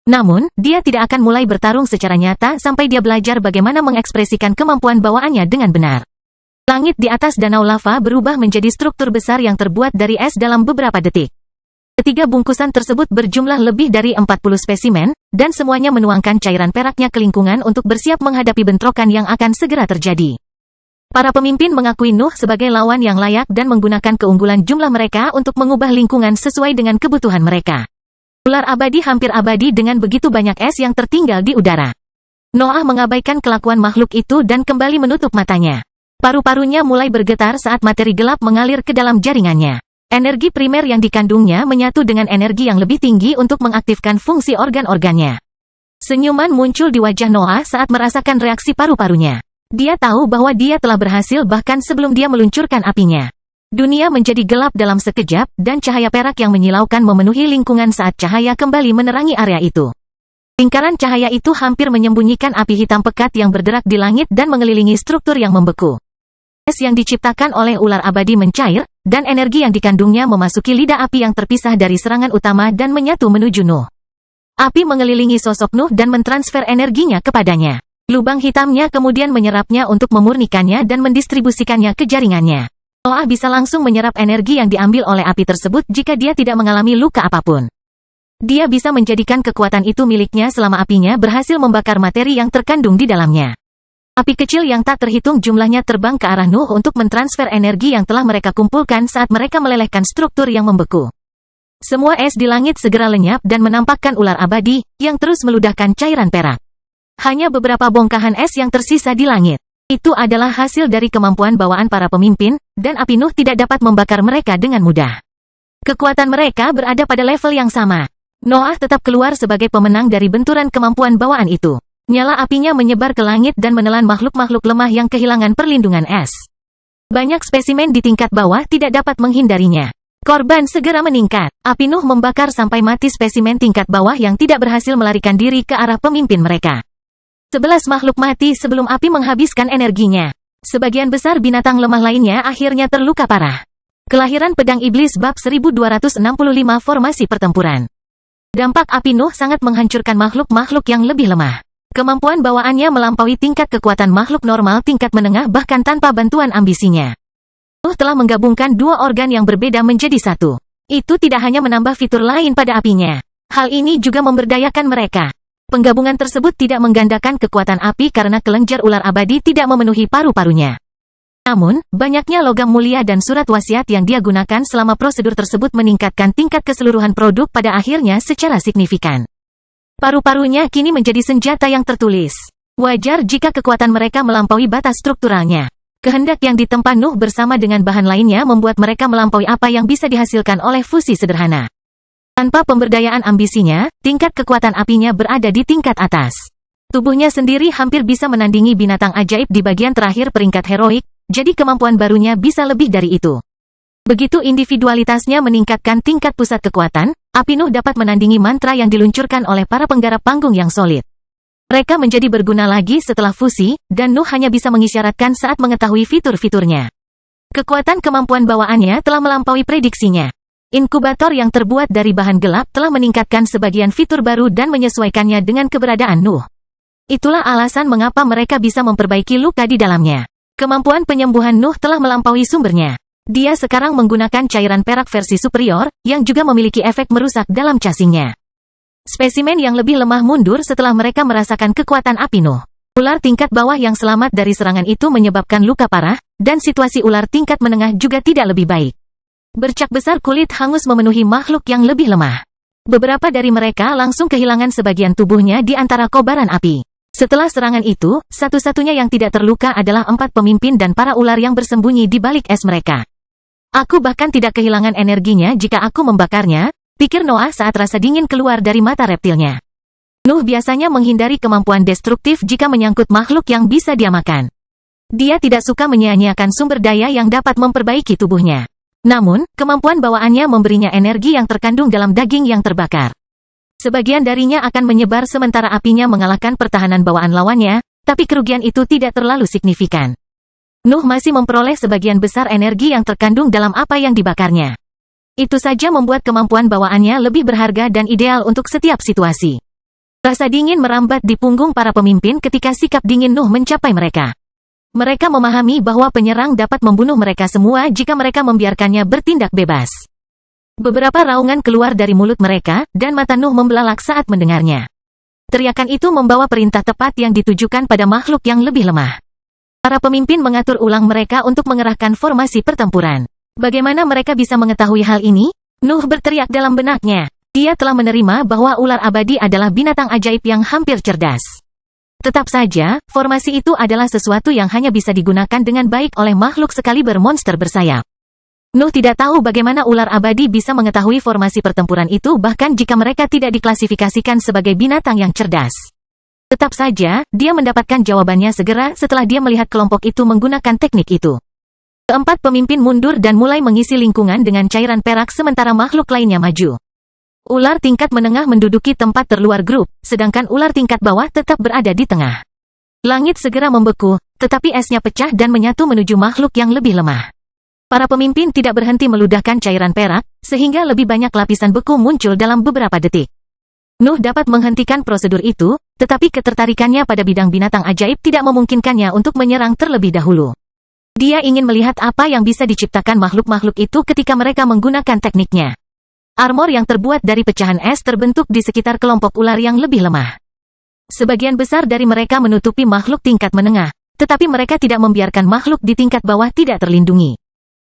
Namun, dia tidak akan mulai bertarung secara nyata sampai dia belajar bagaimana mengekspresikan kemampuan bawaannya dengan benar. Langit di atas danau lava berubah menjadi struktur besar yang terbuat dari es dalam beberapa detik. Ketiga bungkusan tersebut berjumlah lebih dari 40 spesimen, dan semuanya menuangkan cairan peraknya ke lingkungan untuk bersiap menghadapi bentrokan yang akan segera terjadi. Para pemimpin mengakui Nuh sebagai lawan yang layak dan menggunakan keunggulan jumlah mereka untuk mengubah lingkungan sesuai dengan kebutuhan mereka. Ular abadi hampir abadi dengan begitu banyak es yang tertinggal di udara. Noah mengabaikan kelakuan makhluk itu dan kembali menutup matanya. Paru-parunya mulai bergetar saat materi gelap mengalir ke dalam jaringannya. Energi primer yang dikandungnya menyatu dengan energi yang lebih tinggi untuk mengaktifkan fungsi organ-organnya. Senyuman muncul di wajah Noah saat merasakan reaksi paru-parunya. Dia tahu bahwa dia telah berhasil bahkan sebelum dia meluncurkan apinya. Dunia menjadi gelap dalam sekejap, dan cahaya perak yang menyilaukan memenuhi lingkungan saat cahaya kembali menerangi area itu. Lingkaran cahaya itu hampir menyembunyikan api hitam pekat yang berderak di langit dan mengelilingi struktur yang membeku. Es yang diciptakan oleh ular abadi mencair, dan energi yang dikandungnya memasuki lidah api yang terpisah dari serangan utama dan menyatu menuju Nuh. Api mengelilingi sosok Nuh dan mentransfer energinya kepadanya. Lubang hitamnya kemudian menyerapnya untuk memurnikannya dan mendistribusikannya ke jaringannya. Noah bisa langsung menyerap energi yang diambil oleh api tersebut jika dia tidak mengalami luka apapun. Dia bisa menjadikan kekuatan itu miliknya selama apinya berhasil membakar materi yang terkandung di dalamnya. Api kecil yang tak terhitung jumlahnya terbang ke arah Nuh untuk mentransfer energi yang telah mereka kumpulkan saat mereka melelehkan struktur yang membeku. Semua es di langit segera lenyap dan menampakkan ular abadi, yang terus meludahkan cairan perak. Hanya beberapa bongkahan es yang tersisa di langit. Itu adalah hasil dari kemampuan bawaan para pemimpin, dan api Nuh tidak dapat membakar mereka dengan mudah. Kekuatan mereka berada pada level yang sama. Noah tetap keluar sebagai pemenang dari benturan kemampuan bawaan itu. Nyala apinya menyebar ke langit dan menelan makhluk-makhluk lemah yang kehilangan perlindungan es. Banyak spesimen di tingkat bawah tidak dapat menghindarinya. Korban segera meningkat. Api Nuh membakar sampai mati spesimen tingkat bawah yang tidak berhasil melarikan diri ke arah pemimpin mereka. 11 makhluk mati sebelum api menghabiskan energinya. Sebagian besar binatang lemah lainnya akhirnya terluka parah. Kelahiran Pedang Iblis bab 1265 Formasi Pertempuran. Dampak api Nuh sangat menghancurkan makhluk-makhluk yang lebih lemah. Kemampuan bawaannya melampaui tingkat kekuatan makhluk normal tingkat menengah bahkan tanpa bantuan ambisinya. Nuh telah menggabungkan 2 organ yang berbeda menjadi satu. Itu tidak hanya menambah fitur lain pada apinya. Hal ini juga memberdayakan mereka. Penggabungan tersebut tidak menggandakan kekuatan api karena kelenjar ular abadi tidak memenuhi paru-parunya. Namun, banyaknya logam mulia dan surat wasiat yang dia gunakan selama prosedur tersebut meningkatkan tingkat keseluruhan produk pada akhirnya secara signifikan. Paru-parunya kini menjadi senjata yang tertulis. Wajar jika kekuatan mereka melampaui batas strukturalnya. Kehendak yang ditempa Nuh bersama dengan bahan lainnya membuat mereka melampaui apa yang bisa dihasilkan oleh fusi sederhana. Tanpa pemberdayaan ambisinya, tingkat kekuatan apinya berada di tingkat atas. Tubuhnya sendiri hampir bisa menandingi binatang ajaib di bagian terakhir peringkat heroik, jadi kemampuan barunya bisa lebih dari itu. Begitu individualitasnya meningkatkan tingkat pusat kekuatan, api Nuh dapat menandingi mantra yang diluncurkan oleh para penggarap panggung yang solid. Mereka menjadi berguna lagi setelah fusi, dan Nuh hanya bisa mengisyaratkan saat mengetahui fitur-fiturnya. Kekuatan kemampuan bawaannya telah melampaui prediksinya. Inkubator yang terbuat dari bahan gelap telah meningkatkan sebagian fitur baru dan menyesuaikannya dengan keberadaan Nuh. Itulah alasan mengapa mereka bisa memperbaiki luka di dalamnya. Kemampuan penyembuhan Nuh telah melampaui sumbernya. Dia sekarang menggunakan cairan perak versi superior, yang juga memiliki efek merusak dalam casingnya. Spesimen yang lebih lemah mundur setelah mereka merasakan kekuatan api Nuh. Ular tingkat bawah yang selamat dari serangan itu menyebabkan luka parah, dan situasi ular tingkat menengah juga tidak lebih baik. Bercak besar kulit hangus memenuhi makhluk yang lebih lemah. Beberapa dari mereka langsung kehilangan sebagian tubuhnya di antara kobaran api. Setelah serangan itu, satu-satunya yang tidak terluka adalah 4 pemimpin dan para ular yang bersembunyi di balik es mereka. Aku bahkan tidak kehilangan energinya jika aku membakarnya, pikir Noah saat rasa dingin keluar dari mata reptilnya. Nuh biasanya menghindari kemampuan destruktif jika menyangkut makhluk yang bisa dia makan. Dia tidak suka menyia-nyiakan sumber daya yang dapat memperbaiki tubuhnya. Namun, kemampuan bawaannya memberinya energi yang terkandung dalam daging yang terbakar. Sebagian darinya akan menyebar sementara apinya mengalahkan pertahanan bawaan lawannya, tapi kerugian itu tidak terlalu signifikan. Nuh masih memperoleh sebagian besar energi yang terkandung dalam apa yang dibakarnya. Itu saja membuat kemampuan bawaannya lebih berharga dan ideal untuk setiap situasi. Rasa dingin merambat di punggung para pemimpin ketika sikap dingin Nuh mencapai mereka. Mereka memahami bahwa penyerang dapat membunuh mereka semua jika mereka membiarkannya bertindak bebas. Beberapa raungan keluar dari mulut mereka, dan mata Nuh membelalak saat mendengarnya. Teriakan itu membawa perintah tepat yang ditujukan pada makhluk yang lebih lemah. Para pemimpin mengatur ulang mereka untuk mengerahkan formasi pertempuran. Bagaimana mereka bisa mengetahui hal ini? Nuh berteriak dalam benaknya. Dia telah menerima bahwa ular abadi adalah binatang ajaib yang hampir cerdas. Tetap saja, formasi itu adalah sesuatu yang hanya bisa digunakan dengan baik oleh makhluk sekaliber monster bersayap. Nuh tidak tahu bagaimana ular abadi bisa mengetahui formasi pertempuran itu bahkan jika mereka tidak diklasifikasikan sebagai binatang yang cerdas. Tetap saja, dia mendapatkan jawabannya segera setelah dia melihat kelompok itu menggunakan teknik itu. Keempat pemimpin mundur dan mulai mengisi lingkungan dengan cairan perak sementara makhluk lainnya maju. Ular tingkat menengah menduduki tempat terluar grup, sedangkan ular tingkat bawah tetap berada di tengah. Langit segera membeku, tetapi esnya pecah dan menyatu menuju makhluk yang lebih lemah. Para pemimpin tidak berhenti meludahkan cairan perak, sehingga lebih banyak lapisan beku muncul dalam beberapa detik. Nuh dapat menghentikan prosedur itu, tetapi ketertarikannya pada bidang binatang ajaib tidak memungkinkannya untuk menyerang terlebih dahulu. Dia ingin melihat apa yang bisa diciptakan makhluk-makhluk itu ketika mereka menggunakan tekniknya. Armor yang terbuat dari pecahan es terbentuk di sekitar kelompok ular yang lebih lemah. Sebagian besar dari mereka menutupi makhluk tingkat menengah, tetapi mereka tidak membiarkan makhluk di tingkat bawah tidak terlindungi.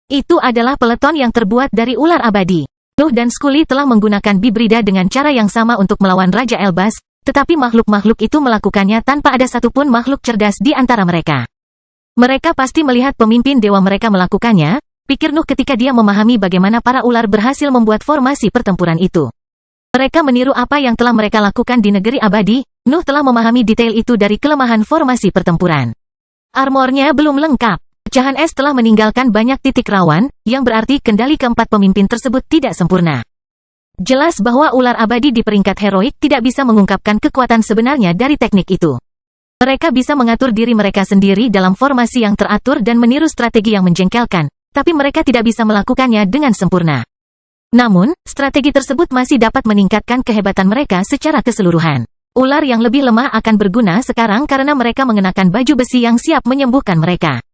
Itu adalah peleton yang terbuat dari ular abadi. Nuh dan Scully telah menggunakan bibrida dengan cara yang sama untuk melawan Raja Elbas, tetapi makhluk-makhluk itu melakukannya tanpa ada satupun makhluk cerdas di antara mereka. Mereka pasti melihat pemimpin dewa mereka melakukannya, pikir Nuh ketika dia memahami bagaimana para ular berhasil membuat formasi pertempuran itu. Mereka meniru apa yang telah mereka lakukan di negeri abadi. Nuh telah memahami detail itu dari kelemahan formasi pertempuran. Armornya belum lengkap. Pecahan es telah meninggalkan banyak titik rawan, yang berarti kendali keempat pemimpin tersebut tidak sempurna. Jelas bahwa ular abadi di peringkat heroik tidak bisa mengungkapkan kekuatan sebenarnya dari teknik itu. Mereka bisa mengatur diri mereka sendiri dalam formasi yang teratur dan meniru strategi yang menjengkelkan, tapi mereka tidak bisa melakukannya dengan sempurna. Namun, strategi tersebut masih dapat meningkatkan kehebatan mereka secara keseluruhan. Ular yang lebih lemah akan berguna sekarang karena mereka mengenakan baju besi yang siap menyembuhkan mereka.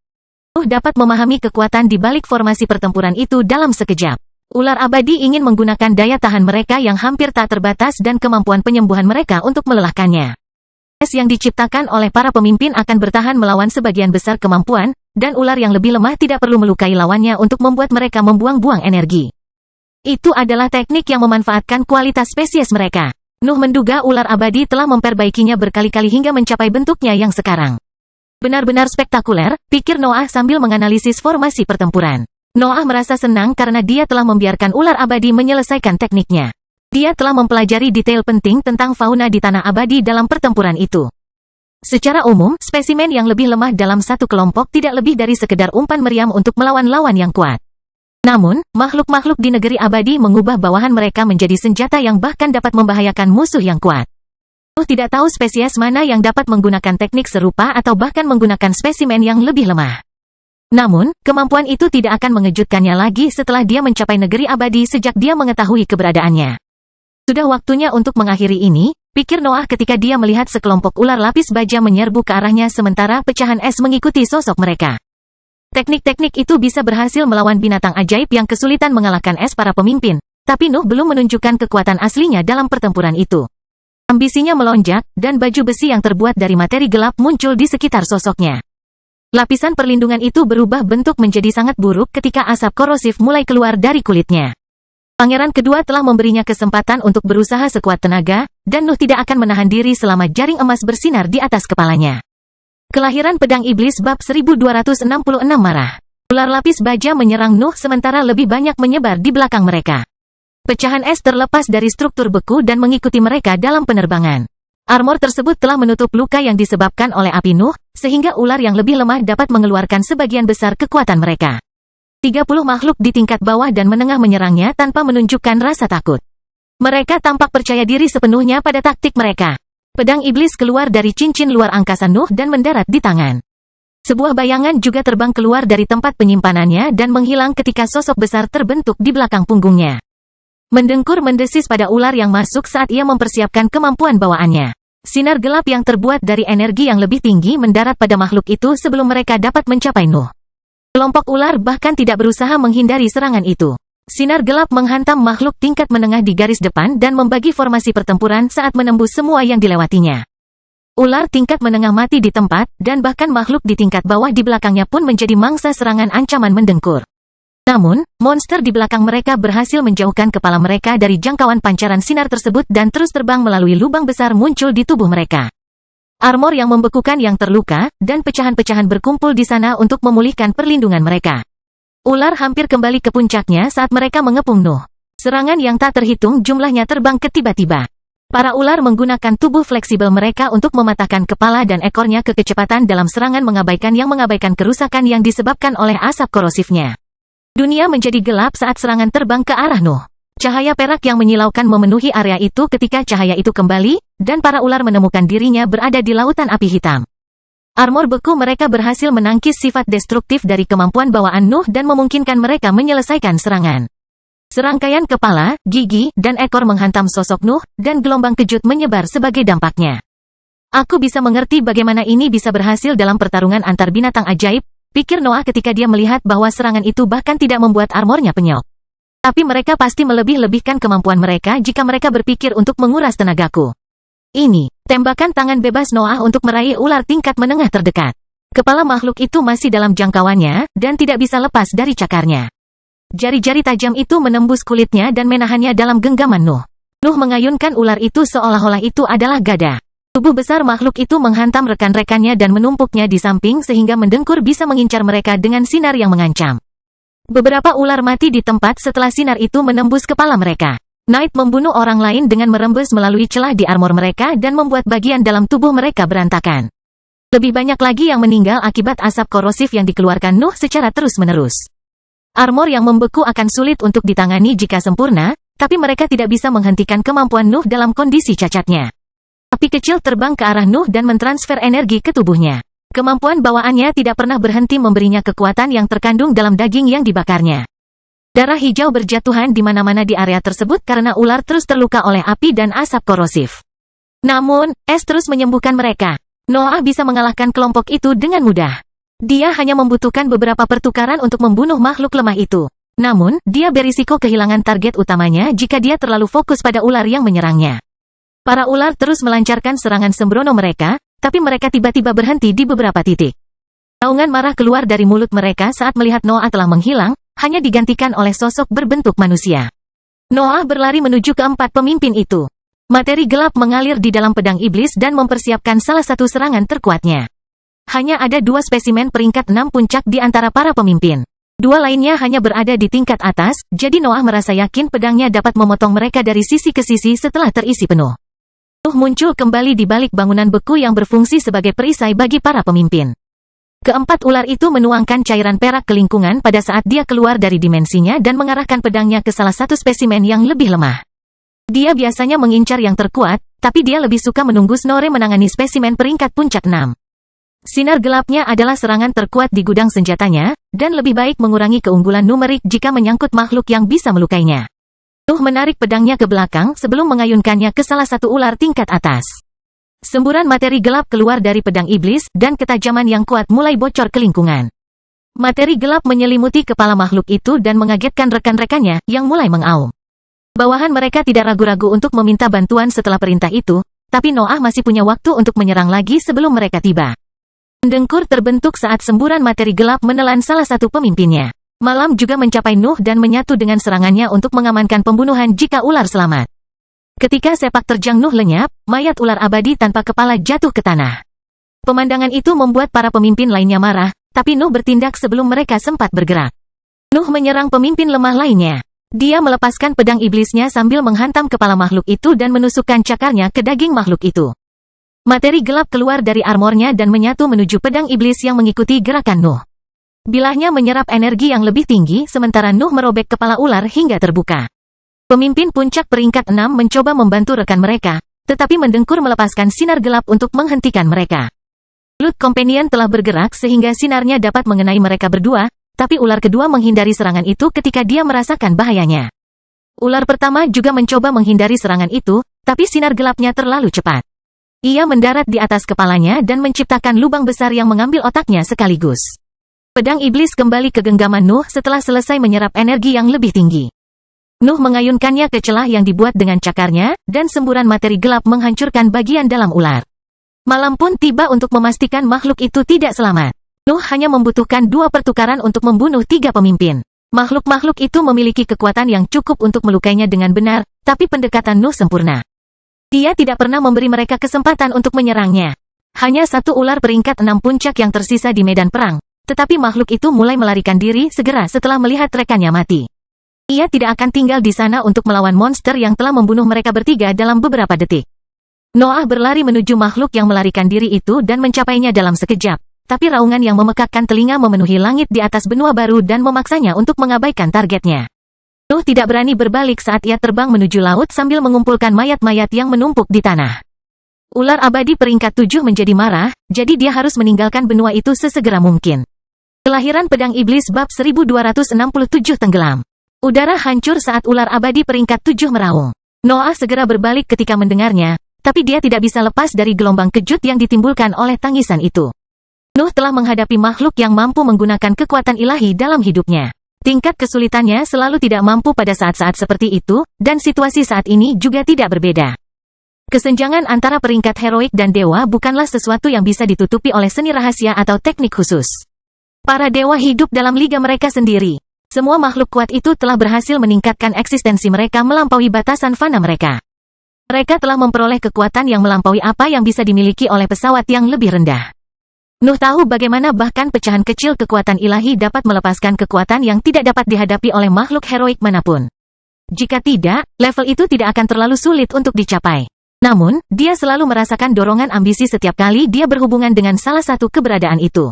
Dapat memahami kekuatan di balik formasi pertempuran itu dalam sekejap. Ular abadi ingin menggunakan daya tahan mereka yang hampir tak terbatas dan kemampuan penyembuhan mereka untuk melelahkannya. Es yang diciptakan oleh para pemimpin akan bertahan melawan sebagian besar kemampuan, dan ular yang lebih lemah tidak perlu melukai lawannya untuk membuat mereka membuang-buang energi. Itu adalah teknik yang memanfaatkan kualitas spesies mereka. Nuh menduga ular abadi telah memperbaikinya berkali-kali hingga mencapai bentuknya yang sekarang. Benar-benar spektakuler, pikir Noah sambil menganalisis formasi pertempuran. Noah merasa senang karena dia telah membiarkan ular abadi menyelesaikan tekniknya. Dia telah mempelajari detail penting tentang fauna di tanah abadi dalam pertempuran itu. Secara umum, spesimen yang lebih lemah dalam satu kelompok tidak lebih dari sekedar umpan meriam untuk melawan lawan yang kuat. Namun, makhluk-makhluk di negeri abadi mengubah bawahan mereka menjadi senjata yang bahkan dapat membahayakan musuh yang kuat. Tidak tahu spesies mana yang dapat menggunakan teknik serupa atau bahkan menggunakan spesimen yang lebih lemah. Namun, kemampuan itu tidak akan mengejutkannya lagi setelah dia mencapai negeri abadi sejak dia mengetahui keberadaannya. Sudah waktunya untuk mengakhiri ini, pikir Noah ketika dia melihat sekelompok ular lapis baja menyerbu ke arahnya sementara pecahan es mengikuti sosok mereka. Teknik-teknik itu bisa berhasil melawan binatang ajaib yang kesulitan mengalahkan es para pemimpin, tapi Nuh belum menunjukkan kekuatan aslinya dalam pertempuran itu. Ambisinya melonjak, dan baju besi yang terbuat dari materi gelap muncul di sekitar sosoknya. Lapisan perlindungan itu berubah bentuk menjadi sangat buruk ketika asap korosif mulai keluar dari kulitnya. Pangeran kedua telah memberinya kesempatan untuk berusaha sekuat tenaga, dan Nuh tidak akan menahan diri selama jaring emas bersinar di atas kepalanya. Kelahiran Pedang Iblis bab 1266 marah. Ular lapis baja menyerang Nuh sementara lebih banyak menyebar di belakang mereka. Pecahan es terlepas dari struktur beku dan mengikuti mereka dalam penerbangan. Armor tersebut telah menutup luka yang disebabkan oleh api Nuh, sehingga ular yang lebih lemah dapat mengeluarkan sebagian besar kekuatan mereka. 30 makhluk di tingkat bawah dan menengah menyerangnya tanpa menunjukkan rasa takut. Mereka tampak percaya diri sepenuhnya pada taktik mereka. Pedang iblis keluar dari cincin luar angkasa Nuh dan mendarat di tangan. Sebuah bayangan juga terbang keluar dari tempat penyimpanannya dan menghilang ketika sosok besar terbentuk di belakang punggungnya. Mendengkur mendesis pada ular yang masuk saat ia mempersiapkan kemampuan bawaannya. Sinar gelap yang terbuat dari energi yang lebih tinggi mendarat pada makhluk itu sebelum mereka dapat mencapai Nuh. Kelompok ular bahkan tidak berusaha menghindari serangan itu. Sinar gelap menghantam makhluk tingkat menengah di garis depan dan membagi formasi pertempuran saat menembus semua yang dilewatinya. Ular tingkat menengah mati di tempat, dan bahkan makhluk di tingkat bawah di belakangnya pun menjadi mangsa serangan ancaman mendengkur. Namun, monster di belakang mereka berhasil menjauhkan kepala mereka dari jangkauan pancaran sinar tersebut dan terus terbang melalui lubang besar muncul di tubuh mereka. Armor yang membekukan yang terluka, dan pecahan-pecahan berkumpul di sana untuk memulihkan perlindungan mereka. Ular hampir kembali ke puncaknya saat mereka mengepung Nuh. Serangan yang tak terhitung jumlahnya terbang ke tiba-tiba. Para ular menggunakan tubuh fleksibel mereka untuk mematahkan kepala dan ekornya ke kecepatan dalam serangan mengabaikan kerusakan yang disebabkan oleh asap korosifnya. Dunia menjadi gelap saat serangan terbang ke arah Nuh. Cahaya perak yang menyilaukan memenuhi area itu ketika cahaya itu kembali, dan para ular menemukan dirinya berada di lautan api hitam. Armor beku mereka berhasil menangkis sifat destruktif dari kemampuan bawaan Nuh dan memungkinkan mereka menyelesaikan serangan. Serangkaian kepala, gigi, dan ekor menghantam sosok Nuh, dan gelombang kejut menyebar sebagai dampaknya. Aku bisa mengerti bagaimana ini bisa berhasil dalam pertarungan antar binatang ajaib, pikir Noah ketika dia melihat bahwa serangan itu bahkan tidak membuat armornya penyok. Tapi mereka pasti melebih-lebihkan kemampuan mereka jika mereka berpikir untuk menguras tenagaku. Ini, tembakan tangan bebas Noah untuk meraih ular tingkat menengah terdekat. Kepala makhluk itu masih dalam jangkauannya, dan tidak bisa lepas dari cakarnya. Jari-jari tajam itu menembus kulitnya dan menahannya dalam genggaman Nuh. Nuh mengayunkan ular itu seolah-olah itu adalah gada. Tubuh besar makhluk itu menghantam rekan-rekannya dan menumpuknya di samping sehingga mendengkur bisa mengincar mereka dengan sinar yang mengancam. Beberapa ular mati di tempat setelah sinar itu menembus kepala mereka. Knight membunuh orang lain dengan merembes melalui celah di armor mereka dan membuat bagian dalam tubuh mereka berantakan. Lebih banyak lagi yang meninggal akibat asap korosif yang dikeluarkan Nuh secara terus-menerus. Armor yang membeku akan sulit untuk ditangani jika sempurna, tapi mereka tidak bisa menghentikan kemampuan Nuh dalam kondisi cacatnya. Api kecil terbang ke arah Nuh dan mentransfer energi ke tubuhnya. Kemampuan bawaannya tidak pernah berhenti memberinya kekuatan yang terkandung dalam daging yang dibakarnya. Darah hijau berjatuhan di mana-mana di area tersebut karena ular terus terluka oleh api dan asap korosif. Namun, es terus menyembuhkan mereka. Noah bisa mengalahkan kelompok itu dengan mudah. Dia hanya membutuhkan beberapa pertukaran untuk membunuh makhluk lemah itu. Namun, dia berisiko kehilangan target utamanya jika dia terlalu fokus pada ular yang menyerangnya. Para ular terus melancarkan serangan sembrono mereka, tapi mereka tiba-tiba berhenti di beberapa titik. Naungan marah keluar dari mulut mereka saat melihat Noah telah menghilang, hanya digantikan oleh sosok berbentuk manusia. Noah berlari menuju keempat pemimpin itu. Materi gelap mengalir di dalam pedang iblis dan mempersiapkan salah satu serangan terkuatnya. Hanya ada 2 spesimen peringkat 6 puncak di antara para pemimpin. 2 lainnya hanya berada di tingkat atas, jadi Noah merasa yakin pedangnya dapat memotong mereka dari sisi ke sisi setelah terisi penuh. Nuh muncul kembali di balik bangunan beku yang berfungsi sebagai perisai bagi para pemimpin. Keempat ular itu menuangkan cairan perak ke lingkungan pada saat dia keluar dari dimensinya dan mengarahkan pedangnya ke salah satu spesimen yang lebih lemah. Dia biasanya mengincar yang terkuat, tapi dia lebih suka menunggu Snorre menangani spesimen peringkat puncak 6. Sinar gelapnya adalah serangan terkuat di gudang senjatanya, dan lebih baik mengurangi keunggulan numerik jika menyangkut makhluk yang bisa melukainya. Nuh menarik pedangnya ke belakang sebelum mengayunkannya ke salah satu ular tingkat atas. Semburan materi gelap keluar dari pedang iblis, dan ketajaman yang kuat mulai bocor ke lingkungan. Materi gelap menyelimuti kepala makhluk itu dan mengagetkan rekan-rekannya, yang mulai mengaum. Bawahan mereka tidak ragu-ragu untuk meminta bantuan setelah perintah itu, tapi Noah masih punya waktu untuk menyerang lagi sebelum mereka tiba. Mendengkur terbentuk saat semburan materi gelap menelan salah satu pemimpinnya. Malam juga mencapai Nuh dan menyatu dengan serangannya untuk mengamankan pembunuhan jika ular selamat. Ketika sepak terjang Nuh lenyap, mayat ular abadi tanpa kepala jatuh ke tanah. Pemandangan itu membuat para pemimpin lainnya marah, tapi Nuh bertindak sebelum mereka sempat bergerak. Nuh menyerang pemimpin lemah lainnya. Dia melepaskan pedang iblisnya sambil menghantam kepala makhluk itu dan menusukkan cakarnya ke daging makhluk itu. Materi gelap keluar dari armornya dan menyatu menuju pedang iblis yang mengikuti gerakan Nuh. Bilahnya menyerap energi yang lebih tinggi sementara Nuh merobek kepala ular hingga terbuka. Pemimpin puncak peringkat 6 mencoba membantu rekan mereka, tetapi mendengkur melepaskan sinar gelap untuk menghentikan mereka. Blood Companion telah bergerak sehingga sinarnya dapat mengenai mereka berdua, tapi ular kedua menghindari serangan itu ketika dia merasakan bahayanya. Ular pertama juga mencoba menghindari serangan itu, tapi sinar gelapnya terlalu cepat. Ia mendarat di atas kepalanya dan menciptakan lubang besar yang mengambil otaknya sekaligus. Pedang iblis kembali ke genggaman Nuh setelah selesai menyerap energi yang lebih tinggi. Nuh mengayunkannya ke celah yang dibuat dengan cakarnya, dan semburan materi gelap menghancurkan bagian dalam ular. Malam pun tiba untuk memastikan makhluk itu tidak selamat. Nuh hanya membutuhkan 2 pertukaran untuk membunuh 3 pemimpin. Makhluk-makhluk itu memiliki kekuatan yang cukup untuk melukainya dengan benar, tapi pendekatan Nuh sempurna. Dia tidak pernah memberi mereka kesempatan untuk menyerangnya. Hanya 1 ular peringkat 6 puncak yang tersisa di medan perang, tetapi makhluk itu mulai melarikan diri segera setelah melihat rekannya mati. Ia tidak akan tinggal di sana untuk melawan monster yang telah membunuh mereka bertiga dalam beberapa detik. Noah berlari menuju makhluk yang melarikan diri itu dan mencapainya dalam sekejap, tapi raungan yang memekakkan telinga memenuhi langit di atas benua baru dan memaksanya untuk mengabaikan targetnya. Nuh tidak berani berbalik saat ia terbang menuju laut sambil mengumpulkan mayat-mayat yang menumpuk di tanah. Ular abadi peringkat 7 menjadi marah, jadi dia harus meninggalkan benua itu sesegera mungkin. Kelahiran pedang iblis bab 1267 tenggelam. Udara hancur saat ular abadi peringkat 7 meraung. Noah segera berbalik ketika mendengarnya, tapi dia tidak bisa lepas dari gelombang kejut yang ditimbulkan oleh tangisan itu. Nuh telah menghadapi makhluk yang mampu menggunakan kekuatan ilahi dalam hidupnya. Tingkat kesulitannya selalu tidak mampu pada saat-saat seperti itu, dan situasi saat ini juga tidak berbeda. Kesenjangan antara peringkat heroik dan dewa bukanlah sesuatu yang bisa ditutupi oleh seni rahasia atau teknik khusus. Para dewa hidup dalam liga mereka sendiri. Semua makhluk kuat itu telah berhasil meningkatkan eksistensi mereka melampaui batasan fana mereka. Mereka telah memperoleh kekuatan yang melampaui apa yang bisa dimiliki oleh pesawat yang lebih rendah. Nuh tahu bagaimana bahkan pecahan kecil kekuatan ilahi dapat melepaskan kekuatan yang tidak dapat dihadapi oleh makhluk heroik manapun. Jika tidak, level itu tidak akan terlalu sulit untuk dicapai. Namun, dia selalu merasakan dorongan ambisi setiap kali dia berhubungan dengan salah satu keberadaan itu.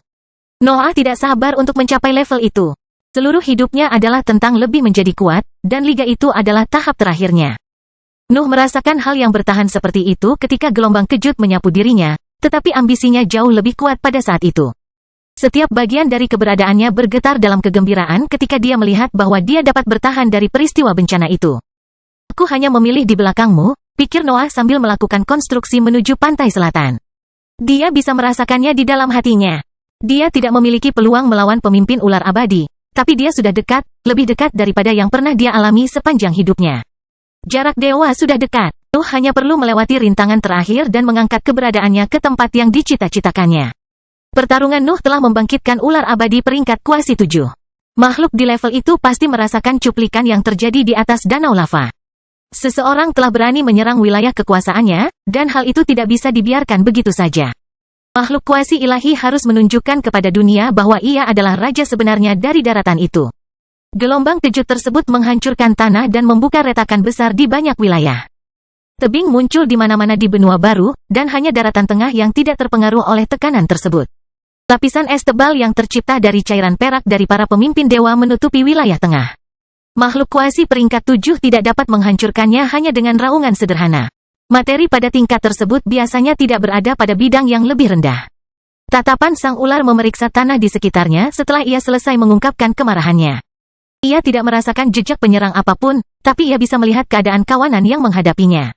Noah tidak sabar untuk mencapai level itu. Seluruh hidupnya adalah tentang lebih menjadi kuat, dan liga itu adalah tahap terakhirnya. Nuh merasakan hal yang bertahan seperti itu ketika gelombang kejut menyapu dirinya, tetapi ambisinya jauh lebih kuat pada saat itu. Setiap bagian dari keberadaannya bergetar dalam kegembiraan ketika dia melihat bahwa dia dapat bertahan dari peristiwa bencana itu. Aku hanya memilih di belakangmu, pikir Noah sambil melakukan konstruksi menuju pantai selatan. Dia bisa merasakannya di dalam hatinya. Dia tidak memiliki peluang melawan pemimpin ular abadi, tapi dia sudah dekat, lebih dekat daripada yang pernah dia alami sepanjang hidupnya. Jarak dewa sudah dekat. Nuh hanya perlu melewati rintangan terakhir dan mengangkat keberadaannya ke tempat yang dicita-citakannya. Pertarungan Nuh telah membangkitkan ular abadi peringkat kuasi 7. Makhluk di level itu pasti merasakan cuplikan yang terjadi di atas danau lava. Seseorang telah berani menyerang wilayah kekuasaannya, dan hal itu tidak bisa dibiarkan begitu saja. Makhluk kuasi ilahi harus menunjukkan kepada dunia bahwa ia adalah raja sebenarnya dari daratan itu. Gelombang kejut tersebut menghancurkan tanah dan membuka retakan besar di banyak wilayah. Tebing muncul di mana-mana di benua baru, dan hanya daratan tengah yang tidak terpengaruh oleh tekanan tersebut. Lapisan es tebal yang tercipta dari cairan perak dari para pemimpin dewa menutupi wilayah tengah. Makhluk kuasi peringkat 7 tidak dapat menghancurkannya hanya dengan raungan sederhana. Materi pada tingkat tersebut biasanya tidak berada pada bidang yang lebih rendah. Tatapan sang ular memeriksa tanah di sekitarnya setelah ia selesai mengungkapkan kemarahannya. Ia tidak merasakan jejak penyerang apapun, tapi ia bisa melihat keadaan kawanan yang menghadapinya.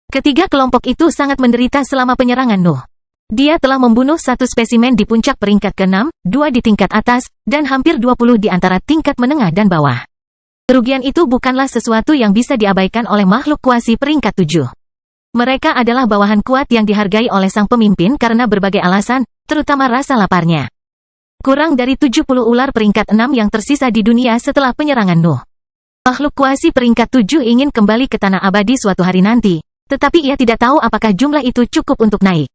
Ketiga kelompok itu sangat menderita selama penyerangan Nuh. Dia telah membunuh 1 spesimen di puncak peringkat ke-6, 2 di tingkat atas, dan hampir 20 di antara tingkat menengah dan bawah. Kerugian itu bukanlah sesuatu yang bisa diabaikan oleh makhluk kuasi peringkat 7. Mereka adalah bawahan kuat yang dihargai oleh sang pemimpin karena berbagai alasan, terutama rasa laparnya. Kurang dari 70 ular peringkat 6 yang tersisa di dunia setelah penyerangan Nuh. Makhluk kuasi peringkat 7 ingin kembali ke tanah abadi suatu hari nanti, tetapi ia tidak tahu apakah jumlah itu cukup untuk naik.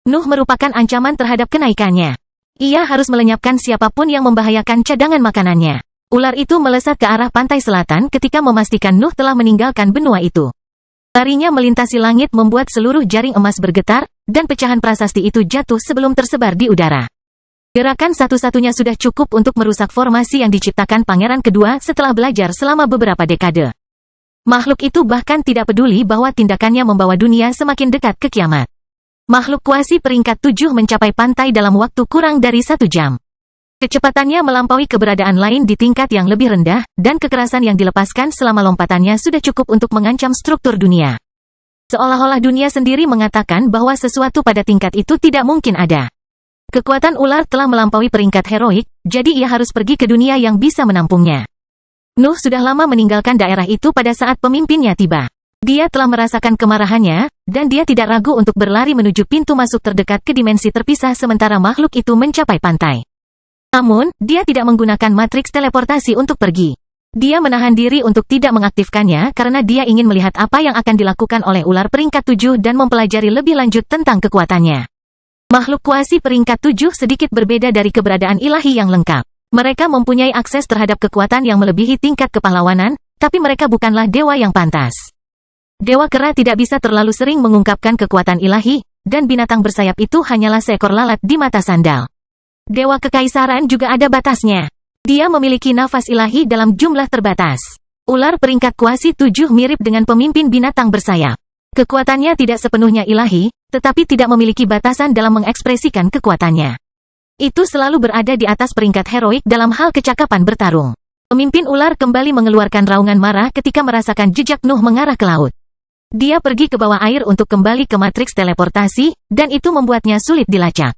Nuh merupakan ancaman terhadap kenaikannya. Ia harus melenyapkan siapapun yang membahayakan cadangan makanannya. Ular itu melesat ke arah pantai selatan ketika memastikan Nuh telah meninggalkan benua itu. Larinya melintasi langit membuat seluruh jaring emas bergetar, dan pecahan prasasti itu jatuh sebelum tersebar di udara. Gerakan satu-satunya sudah cukup untuk merusak formasi yang diciptakan pangeran kedua setelah belajar selama beberapa dekade. Makhluk itu bahkan tidak peduli bahwa tindakannya membawa dunia semakin dekat ke kiamat. Makhluk kuasi peringkat 7 mencapai pantai dalam waktu kurang dari 1 jam. Kecepatannya melampaui keberadaan lain di tingkat yang lebih rendah, dan kekerasan yang dilepaskan selama lompatannya sudah cukup untuk mengancam struktur dunia. Seolah-olah dunia sendiri mengatakan bahwa sesuatu pada tingkat itu tidak mungkin ada. Kekuatan ular telah melampaui peringkat heroik, jadi ia harus pergi ke dunia yang bisa menampungnya. Nuh sudah lama meninggalkan daerah itu pada saat pemimpinnya tiba. Dia telah merasakan kemarahannya, dan dia tidak ragu untuk berlari menuju pintu masuk terdekat ke dimensi terpisah sementara makhluk itu mencapai pantai. Namun, dia tidak menggunakan matriks teleportasi untuk pergi. Dia menahan diri untuk tidak mengaktifkannya karena dia ingin melihat apa yang akan dilakukan oleh ular peringkat 7 dan mempelajari lebih lanjut tentang kekuatannya. Makhluk kuasi peringkat 7 sedikit berbeda dari keberadaan ilahi yang lengkap. Mereka mempunyai akses terhadap kekuatan yang melebihi tingkat kepahlawanan, tapi mereka bukanlah dewa yang pantas. Dewa kera tidak bisa terlalu sering mengungkapkan kekuatan ilahi, dan binatang bersayap itu hanyalah seekor lalat di mata sandal. Dewa kekaisaran juga ada batasnya. Dia memiliki nafas ilahi dalam jumlah terbatas. Ular peringkat kuasi 7 mirip dengan pemimpin binatang bersayap. Kekuatannya tidak sepenuhnya ilahi, tetapi tidak memiliki batasan dalam mengekspresikan kekuatannya. Itu selalu berada di atas peringkat heroik dalam hal kecakapan bertarung. Pemimpin ular kembali mengeluarkan raungan marah ketika merasakan jejak Nuh mengarah ke laut. Dia pergi ke bawah air untuk kembali ke matriks teleportasi, dan itu membuatnya sulit dilacak.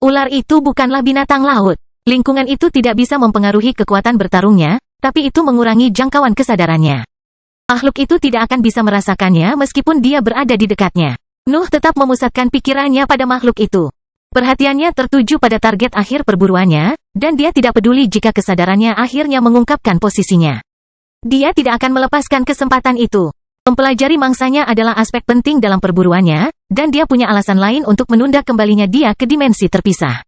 Ular itu bukanlah binatang laut. Lingkungan itu tidak bisa mempengaruhi kekuatan bertarungnya, tapi itu mengurangi jangkauan kesadarannya. Makhluk itu tidak akan bisa merasakannya meskipun dia berada di dekatnya. Nuh tetap memusatkan pikirannya pada makhluk itu. Perhatiannya tertuju pada target akhir perburuannya, dan dia tidak peduli jika kesadarannya akhirnya mengungkapkan posisinya. Dia tidak akan melepaskan kesempatan itu. Mempelajari mangsanya adalah aspek penting dalam perburuannya, dan dia punya alasan lain untuk menunda kembalinya dia ke dimensi terpisah.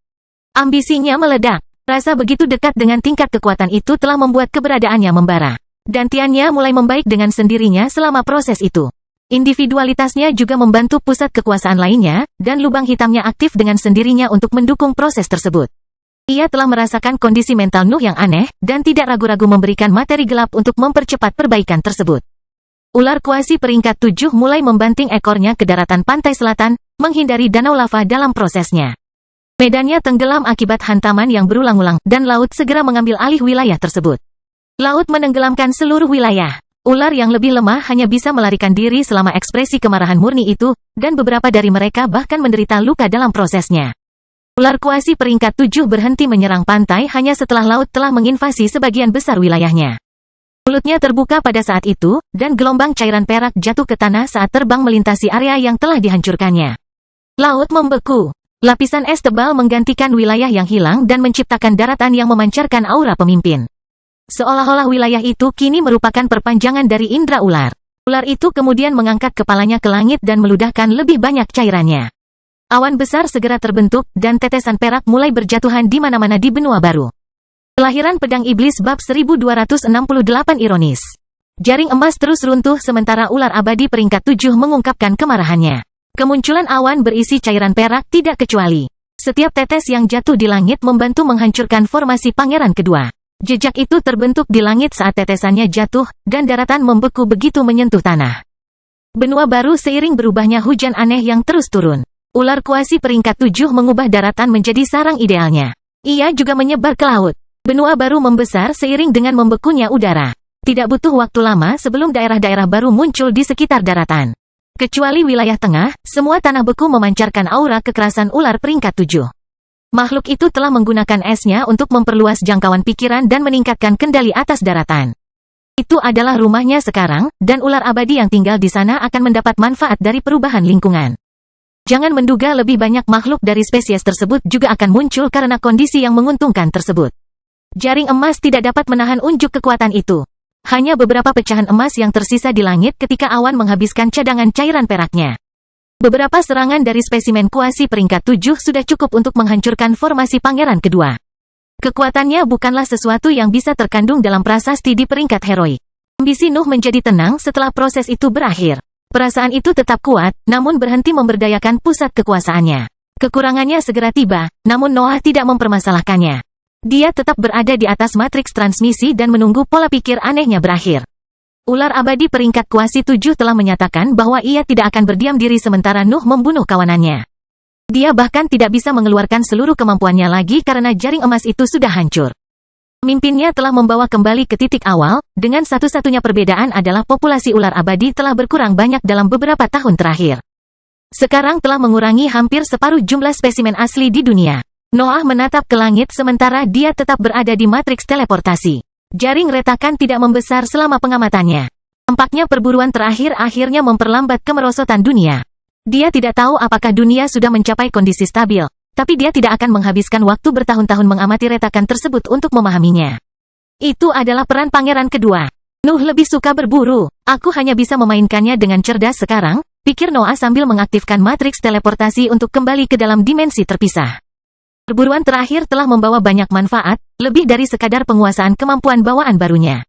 Ambisinya meledak. Rasa begitu dekat dengan tingkat kekuatan itu telah membuat keberadaannya membara. Dantiannya mulai membaik dengan sendirinya selama proses itu. Individualitasnya juga membantu pusat kekuasaan lainnya, dan lubang hitamnya aktif dengan sendirinya untuk mendukung proses tersebut. Ia telah merasakan kondisi mental Nuh yang aneh, dan tidak ragu-ragu memberikan materi gelap untuk mempercepat perbaikan tersebut. Ular kuasi peringkat 7 mulai membanting ekornya ke daratan pantai selatan, menghindari danau lava dalam prosesnya. Medannya tenggelam akibat hantaman yang berulang-ulang, dan laut segera mengambil alih wilayah tersebut. Laut menenggelamkan seluruh wilayah. Ular yang lebih lemah hanya bisa melarikan diri selama ekspresi kemarahan murni itu, dan beberapa dari mereka bahkan menderita luka dalam prosesnya. Ular kuasi peringkat 7 berhenti menyerang pantai hanya setelah laut telah menginvasi sebagian besar wilayahnya. Mulutnya terbuka pada saat itu, dan gelombang cairan perak jatuh ke tanah saat terbang melintasi area yang telah dihancurkannya. Laut membeku. Lapisan es tebal menggantikan wilayah yang hilang dan menciptakan daratan yang memancarkan aura pemimpin. Seolah-olah wilayah itu kini merupakan perpanjangan dari indera ular. Ular itu kemudian mengangkat kepalanya ke langit dan meludahkan lebih banyak cairannya. Awan besar segera terbentuk, dan tetesan perak mulai berjatuhan di mana-mana di benua baru. Kelahiran pedang iblis bab 1268 ironis. Jaring emas terus runtuh sementara ular abadi peringkat 7 mengungkapkan kemarahannya. Kemunculan awan berisi cairan perak tidak kecuali. Setiap tetes yang jatuh di langit membantu menghancurkan formasi pangeran kedua. Jejak itu terbentuk di langit saat tetesannya jatuh, dan daratan membeku begitu menyentuh tanah. Benua baru seiring berubahnya hujan aneh yang terus turun. Ular kuasi peringkat 7 mengubah daratan menjadi sarang idealnya. Ia juga menyebar ke laut. Benua baru membesar seiring dengan membekunya udara. Tidak butuh waktu lama sebelum daerah-daerah baru muncul di sekitar daratan. Kecuali wilayah tengah, semua tanah beku memancarkan aura kekerasan ular peringkat 7. Makhluk itu telah menggunakan esnya untuk memperluas jangkauan pikiran dan meningkatkan kendali atas daratan. Itu adalah rumahnya sekarang, dan ular abadi yang tinggal di sana akan mendapat manfaat dari perubahan lingkungan. Jangan menduga lebih banyak makhluk dari spesies tersebut juga akan muncul karena kondisi yang menguntungkan tersebut. Jaring emas tidak dapat menahan unjuk kekuatan itu. Hanya beberapa pecahan emas yang tersisa di langit ketika awan menghabiskan cadangan cairan peraknya. Beberapa serangan dari spesimen kuasi peringkat 7 sudah cukup untuk menghancurkan formasi pangeran kedua. Kekuatannya bukanlah sesuatu yang bisa terkandung dalam prasasti di peringkat heroik. Ambisi Nuh menjadi tenang setelah proses itu berakhir. Perasaan itu tetap kuat, namun berhenti memberdayakan pusat kekuasaannya. Kekurangannya segera tiba, namun Noah tidak mempermasalahkannya. Dia tetap berada di atas matriks transmisi dan menunggu pola pikir anehnya berakhir. Ular abadi peringkat kuasi 7 telah menyatakan bahwa ia tidak akan berdiam diri sementara Nuh membunuh kawanannya. Dia bahkan tidak bisa mengeluarkan seluruh kemampuannya lagi karena jaring emas itu sudah hancur. Pemimpinnya telah membawa kembali ke titik awal, dengan satu-satunya perbedaan adalah populasi ular abadi telah berkurang banyak dalam beberapa tahun terakhir. Sekarang telah mengurangi hampir separuh jumlah spesimen asli di dunia. Noah menatap ke langit sementara dia tetap berada di matriks teleportasi. Jaring retakan tidak membesar selama pengamatannya. Tampaknya perburuan terakhir akhirnya memperlambat kemerosotan dunia. Dia tidak tahu apakah dunia sudah mencapai kondisi stabil, tapi dia tidak akan menghabiskan waktu bertahun-tahun mengamati retakan tersebut untuk memahaminya. Itu adalah peran pangeran kedua. Nuh lebih suka berburu. Aku hanya bisa memainkannya dengan cerdas sekarang, pikir Noah sambil mengaktifkan matriks teleportasi untuk kembali ke dalam dimensi terpisah. Perburuan terakhir telah membawa banyak manfaat, lebih dari sekadar penguasaan kemampuan bawaan barunya.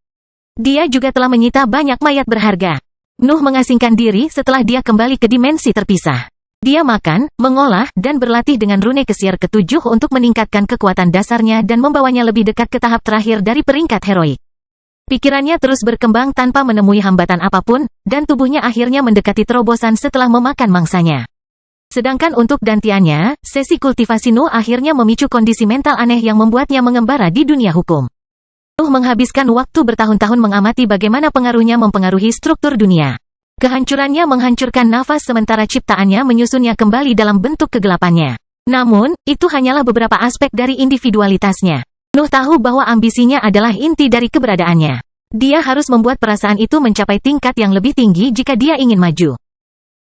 Dia juga telah menyita banyak mayat berharga. Nuh mengasingkan diri setelah dia kembali ke dimensi terpisah. Dia makan, mengolah, dan berlatih dengan rune kesiar ke-7 untuk meningkatkan kekuatan dasarnya dan membawanya lebih dekat ke tahap terakhir dari peringkat heroik. Pikirannya terus berkembang tanpa menemui hambatan apapun, dan tubuhnya akhirnya mendekati terobosan setelah memakan mangsanya. Sedangkan untuk gantiannya, sesi kultivasi Nuh akhirnya memicu kondisi mental aneh yang membuatnya mengembara di dunia hukum. Nuh menghabiskan waktu bertahun-tahun mengamati bagaimana pengaruhnya mempengaruhi struktur dunia. Kehancurannya menghancurkan nafas sementara ciptaannya menyusunnya kembali dalam bentuk kegelapannya. Namun, itu hanyalah beberapa aspek dari individualitasnya. Nuh tahu bahwa ambisinya adalah inti dari keberadaannya. Dia harus membuat perasaan itu mencapai tingkat yang lebih tinggi jika dia ingin maju.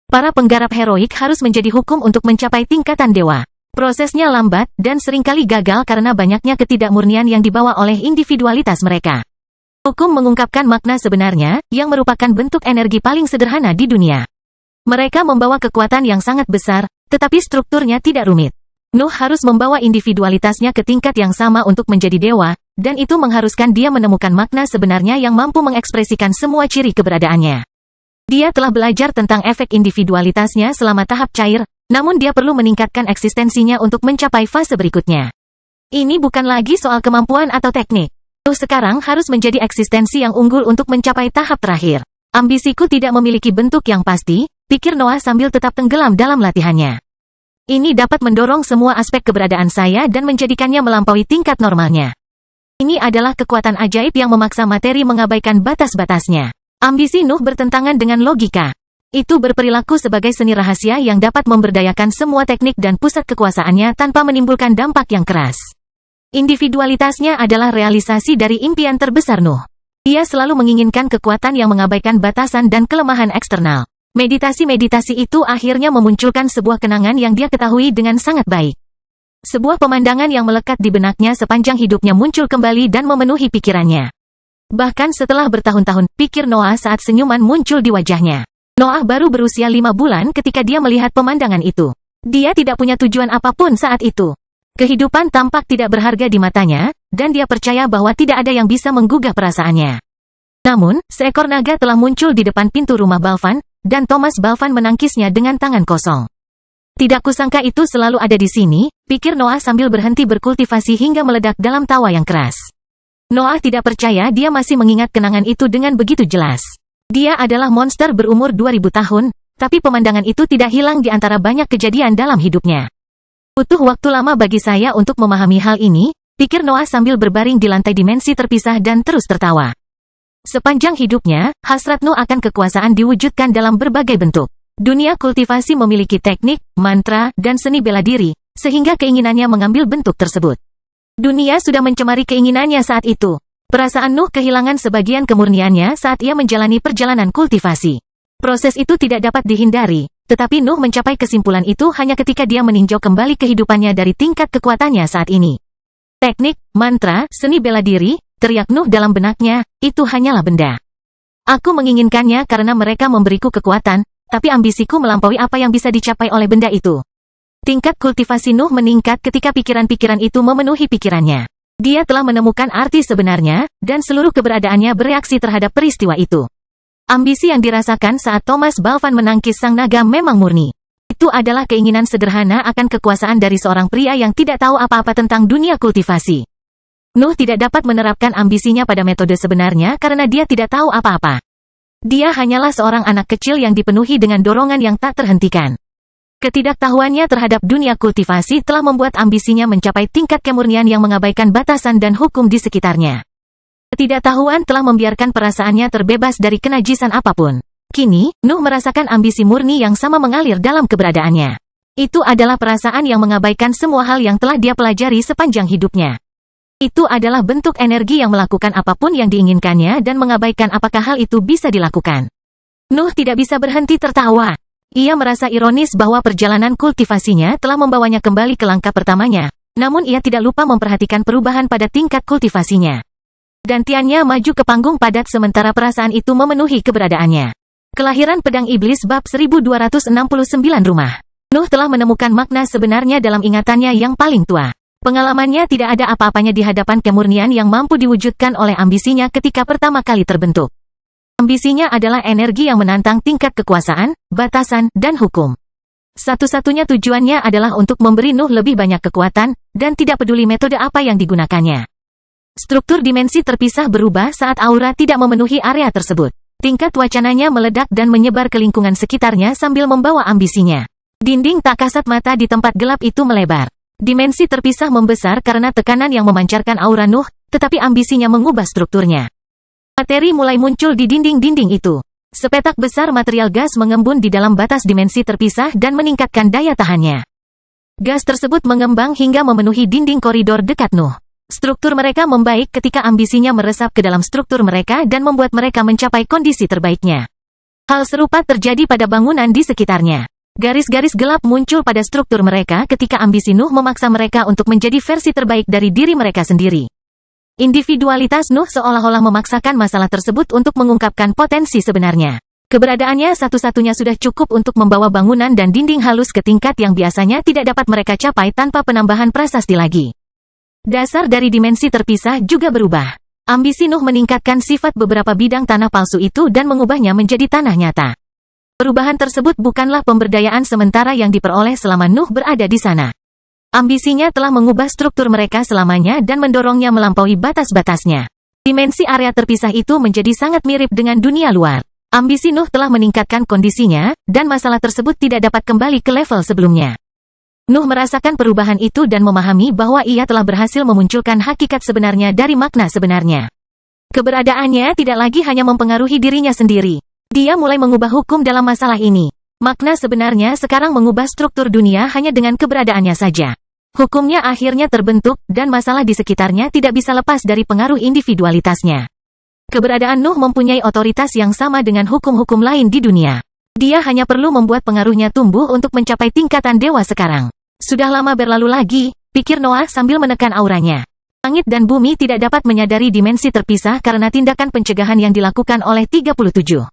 Para penggarap heroik harus menjadi hukum untuk mencapai tingkatan dewa. Prosesnya lambat, dan seringkali gagal karena banyaknya ketidakmurnian yang dibawa oleh individualitas mereka. Hukum mengungkapkan makna sebenarnya, yang merupakan bentuk energi paling sederhana di dunia. Mereka membawa kekuatan yang sangat besar, tetapi strukturnya tidak rumit. Nuh harus membawa individualitasnya ke tingkat yang sama untuk menjadi dewa, dan itu mengharuskan dia menemukan makna sebenarnya yang mampu mengekspresikan semua ciri keberadaannya. Dia telah belajar tentang efek individualitasnya selama tahap cair, namun dia perlu meningkatkan eksistensinya untuk mencapai fase berikutnya. Ini bukan lagi soal kemampuan atau teknik. Nuh sekarang harus menjadi eksistensi yang unggul untuk mencapai tahap terakhir. Ambisiku tidak memiliki bentuk yang pasti, pikir Noah sambil tetap tenggelam dalam latihannya. Ini dapat mendorong semua aspek keberadaan saya dan menjadikannya melampaui tingkat normalnya. Ini adalah kekuatan ajaib yang memaksa materi mengabaikan batas-batasnya. Ambisi Nuh bertentangan dengan logika. Itu berperilaku sebagai seni rahasia yang dapat memberdayakan semua teknik dan pusat kekuasaannya tanpa menimbulkan dampak yang keras. Individualitasnya adalah realisasi dari impian terbesar Nuh. Dia selalu menginginkan kekuatan yang mengabaikan batasan dan kelemahan eksternal. Meditasi-meditasi itu akhirnya memunculkan sebuah kenangan yang dia ketahui dengan sangat baik. Sebuah pemandangan yang melekat di benaknya sepanjang hidupnya muncul kembali dan memenuhi pikirannya. Bahkan setelah bertahun-tahun, pikir Noah saat senyuman muncul di wajahnya. Noah baru berusia 5 bulan ketika dia melihat pemandangan itu. Dia tidak punya tujuan apapun saat itu. Kehidupan tampak tidak berharga di matanya, dan dia percaya bahwa tidak ada yang bisa menggugah perasaannya. Namun, seekor naga telah muncul di depan pintu rumah Balvan, dan Thomas Balvan menangkisnya dengan tangan kosong. Tidak kusangka itu selalu ada di sini, pikir Noah sambil berhenti berkultivasi hingga meledak dalam tawa yang keras. Noah tidak percaya dia masih mengingat kenangan itu dengan begitu jelas. Dia adalah monster berumur 2000 tahun, tapi pemandangan itu tidak hilang di antara banyak kejadian dalam hidupnya. Butuh waktu lama bagi saya untuk memahami hal ini, pikir Noah sambil berbaring di lantai dimensi terpisah dan terus tertawa. Sepanjang hidupnya, hasrat Nuh akan kekuasaan diwujudkan dalam berbagai bentuk. Dunia kultivasi memiliki teknik, mantra, dan seni bela diri, sehingga keinginannya mengambil bentuk tersebut. Dunia sudah mencemari keinginannya saat itu. Perasaan Nuh kehilangan sebagian kemurniannya saat ia menjalani perjalanan kultivasi. Proses itu tidak dapat dihindari, tetapi Nuh mencapai kesimpulan itu hanya ketika dia meninjau kembali kehidupannya dari tingkat kekuatannya saat ini. Teknik, mantra, seni bela diri, teriak Nuh dalam benaknya, itu hanyalah benda. Aku menginginkannya karena mereka memberiku kekuatan, tapi ambisiku melampaui apa yang bisa dicapai oleh benda itu. Tingkat kultivasi Nuh meningkat ketika pikiran-pikiran itu memenuhi pikirannya. Dia telah menemukan arti sebenarnya, dan seluruh keberadaannya bereaksi terhadap peristiwa itu. Ambisi yang dirasakan saat Thomas Balvan menangkis sang naga memang murni. Itu adalah keinginan sederhana akan kekuasaan dari seorang pria yang tidak tahu apa-apa tentang dunia kultivasi. Nuh tidak dapat menerapkan ambisinya pada metode sebenarnya karena dia tidak tahu apa-apa. Dia hanyalah seorang anak kecil yang dipenuhi dengan dorongan yang tak terhentikan. Ketidaktahuannya terhadap dunia kultivasi telah membuat ambisinya mencapai tingkat kemurnian yang mengabaikan batasan dan hukum di sekitarnya. Ketidaktahuan telah membiarkan perasaannya terbebas dari kenajisan apapun. Kini, Nuh merasakan ambisi murni yang sama mengalir dalam keberadaannya. Itu adalah perasaan yang mengabaikan semua hal yang telah dia pelajari sepanjang hidupnya. Itu adalah bentuk energi yang melakukan apapun yang diinginkannya dan mengabaikan apakah hal itu bisa dilakukan. Nuh tidak bisa berhenti tertawa. Ia merasa ironis bahwa perjalanan kultivasinya telah membawanya kembali ke langkah pertamanya, namun ia tidak lupa memperhatikan perubahan pada tingkat kultivasinya. Dantiannya maju ke panggung padat sementara perasaan itu memenuhi keberadaannya. Kelahiran Pedang Iblis bab 1269 rumah. Nuh telah menemukan makna sebenarnya dalam ingatannya yang paling tua. Pengalamannya tidak ada apa-apanya di hadapan kemurnian yang mampu diwujudkan oleh ambisinya ketika pertama kali terbentuk. Ambisinya adalah energi yang menantang tingkat kekuasaan, batasan, dan hukum. Satu-satunya tujuannya adalah untuk memberi Nuh lebih banyak kekuatan, dan tidak peduli metode apa yang digunakannya. Struktur dimensi terpisah berubah saat aura tidak memenuhi area tersebut. Tingkat wacananya meledak dan menyebar ke lingkungan sekitarnya sambil membawa ambisinya. Dinding tak kasat mata di tempat gelap itu melebar. Dimensi terpisah membesar karena tekanan yang memancarkan aura Nuh, tetapi ambisinya mengubah strukturnya. Materi mulai muncul di dinding-dinding itu. Sepetak besar material gas mengembun di dalam batas dimensi terpisah dan meningkatkan daya tahannya. Gas tersebut mengembang hingga memenuhi dinding koridor dekat Nuh. Struktur mereka membaik ketika ambisinya meresap ke dalam struktur mereka dan membuat mereka mencapai kondisi terbaiknya. Hal serupa terjadi pada bangunan di sekitarnya. Garis-garis gelap muncul pada struktur mereka ketika ambisi Nuh memaksa mereka untuk menjadi versi terbaik dari diri mereka sendiri. Individualitas Nuh seolah-olah memaksakan masalah tersebut untuk mengungkapkan potensi sebenarnya. Keberadaannya satu-satunya sudah cukup untuk membawa bangunan dan dinding halus ke tingkat yang biasanya tidak dapat mereka capai tanpa penambahan prasasti lagi. Dasar dari dimensi terpisah juga berubah. Ambisi Nuh meningkatkan sifat beberapa bidang tanah palsu itu dan mengubahnya menjadi tanah nyata. Perubahan tersebut bukanlah pemberdayaan sementara yang diperoleh selama Nuh berada di sana. Ambisinya telah mengubah struktur mereka selamanya dan mendorongnya melampaui batas-batasnya. Dimensi area terpisah itu menjadi sangat mirip dengan dunia luar. Ambisi Nuh telah meningkatkan kondisinya, dan masalah tersebut tidak dapat kembali ke level sebelumnya. Nuh merasakan perubahan itu dan memahami bahwa ia telah berhasil memunculkan hakikat sebenarnya dari makna sebenarnya. Keberadaannya tidak lagi hanya mempengaruhi dirinya sendiri. Dia mulai mengubah hukum dalam masalah ini. Makna sebenarnya sekarang mengubah struktur dunia hanya dengan keberadaannya saja. Hukumnya akhirnya terbentuk, dan masalah di sekitarnya tidak bisa lepas dari pengaruh individualitasnya. Keberadaan Nuh mempunyai otoritas yang sama dengan hukum-hukum lain di dunia. Dia hanya perlu membuat pengaruhnya tumbuh untuk mencapai tingkatan dewa sekarang. Sudah lama berlalu lagi, pikir Noah sambil menekan auranya. Langit dan bumi tidak dapat menyadari dimensi terpisah karena tindakan pencegahan yang dilakukan oleh 37.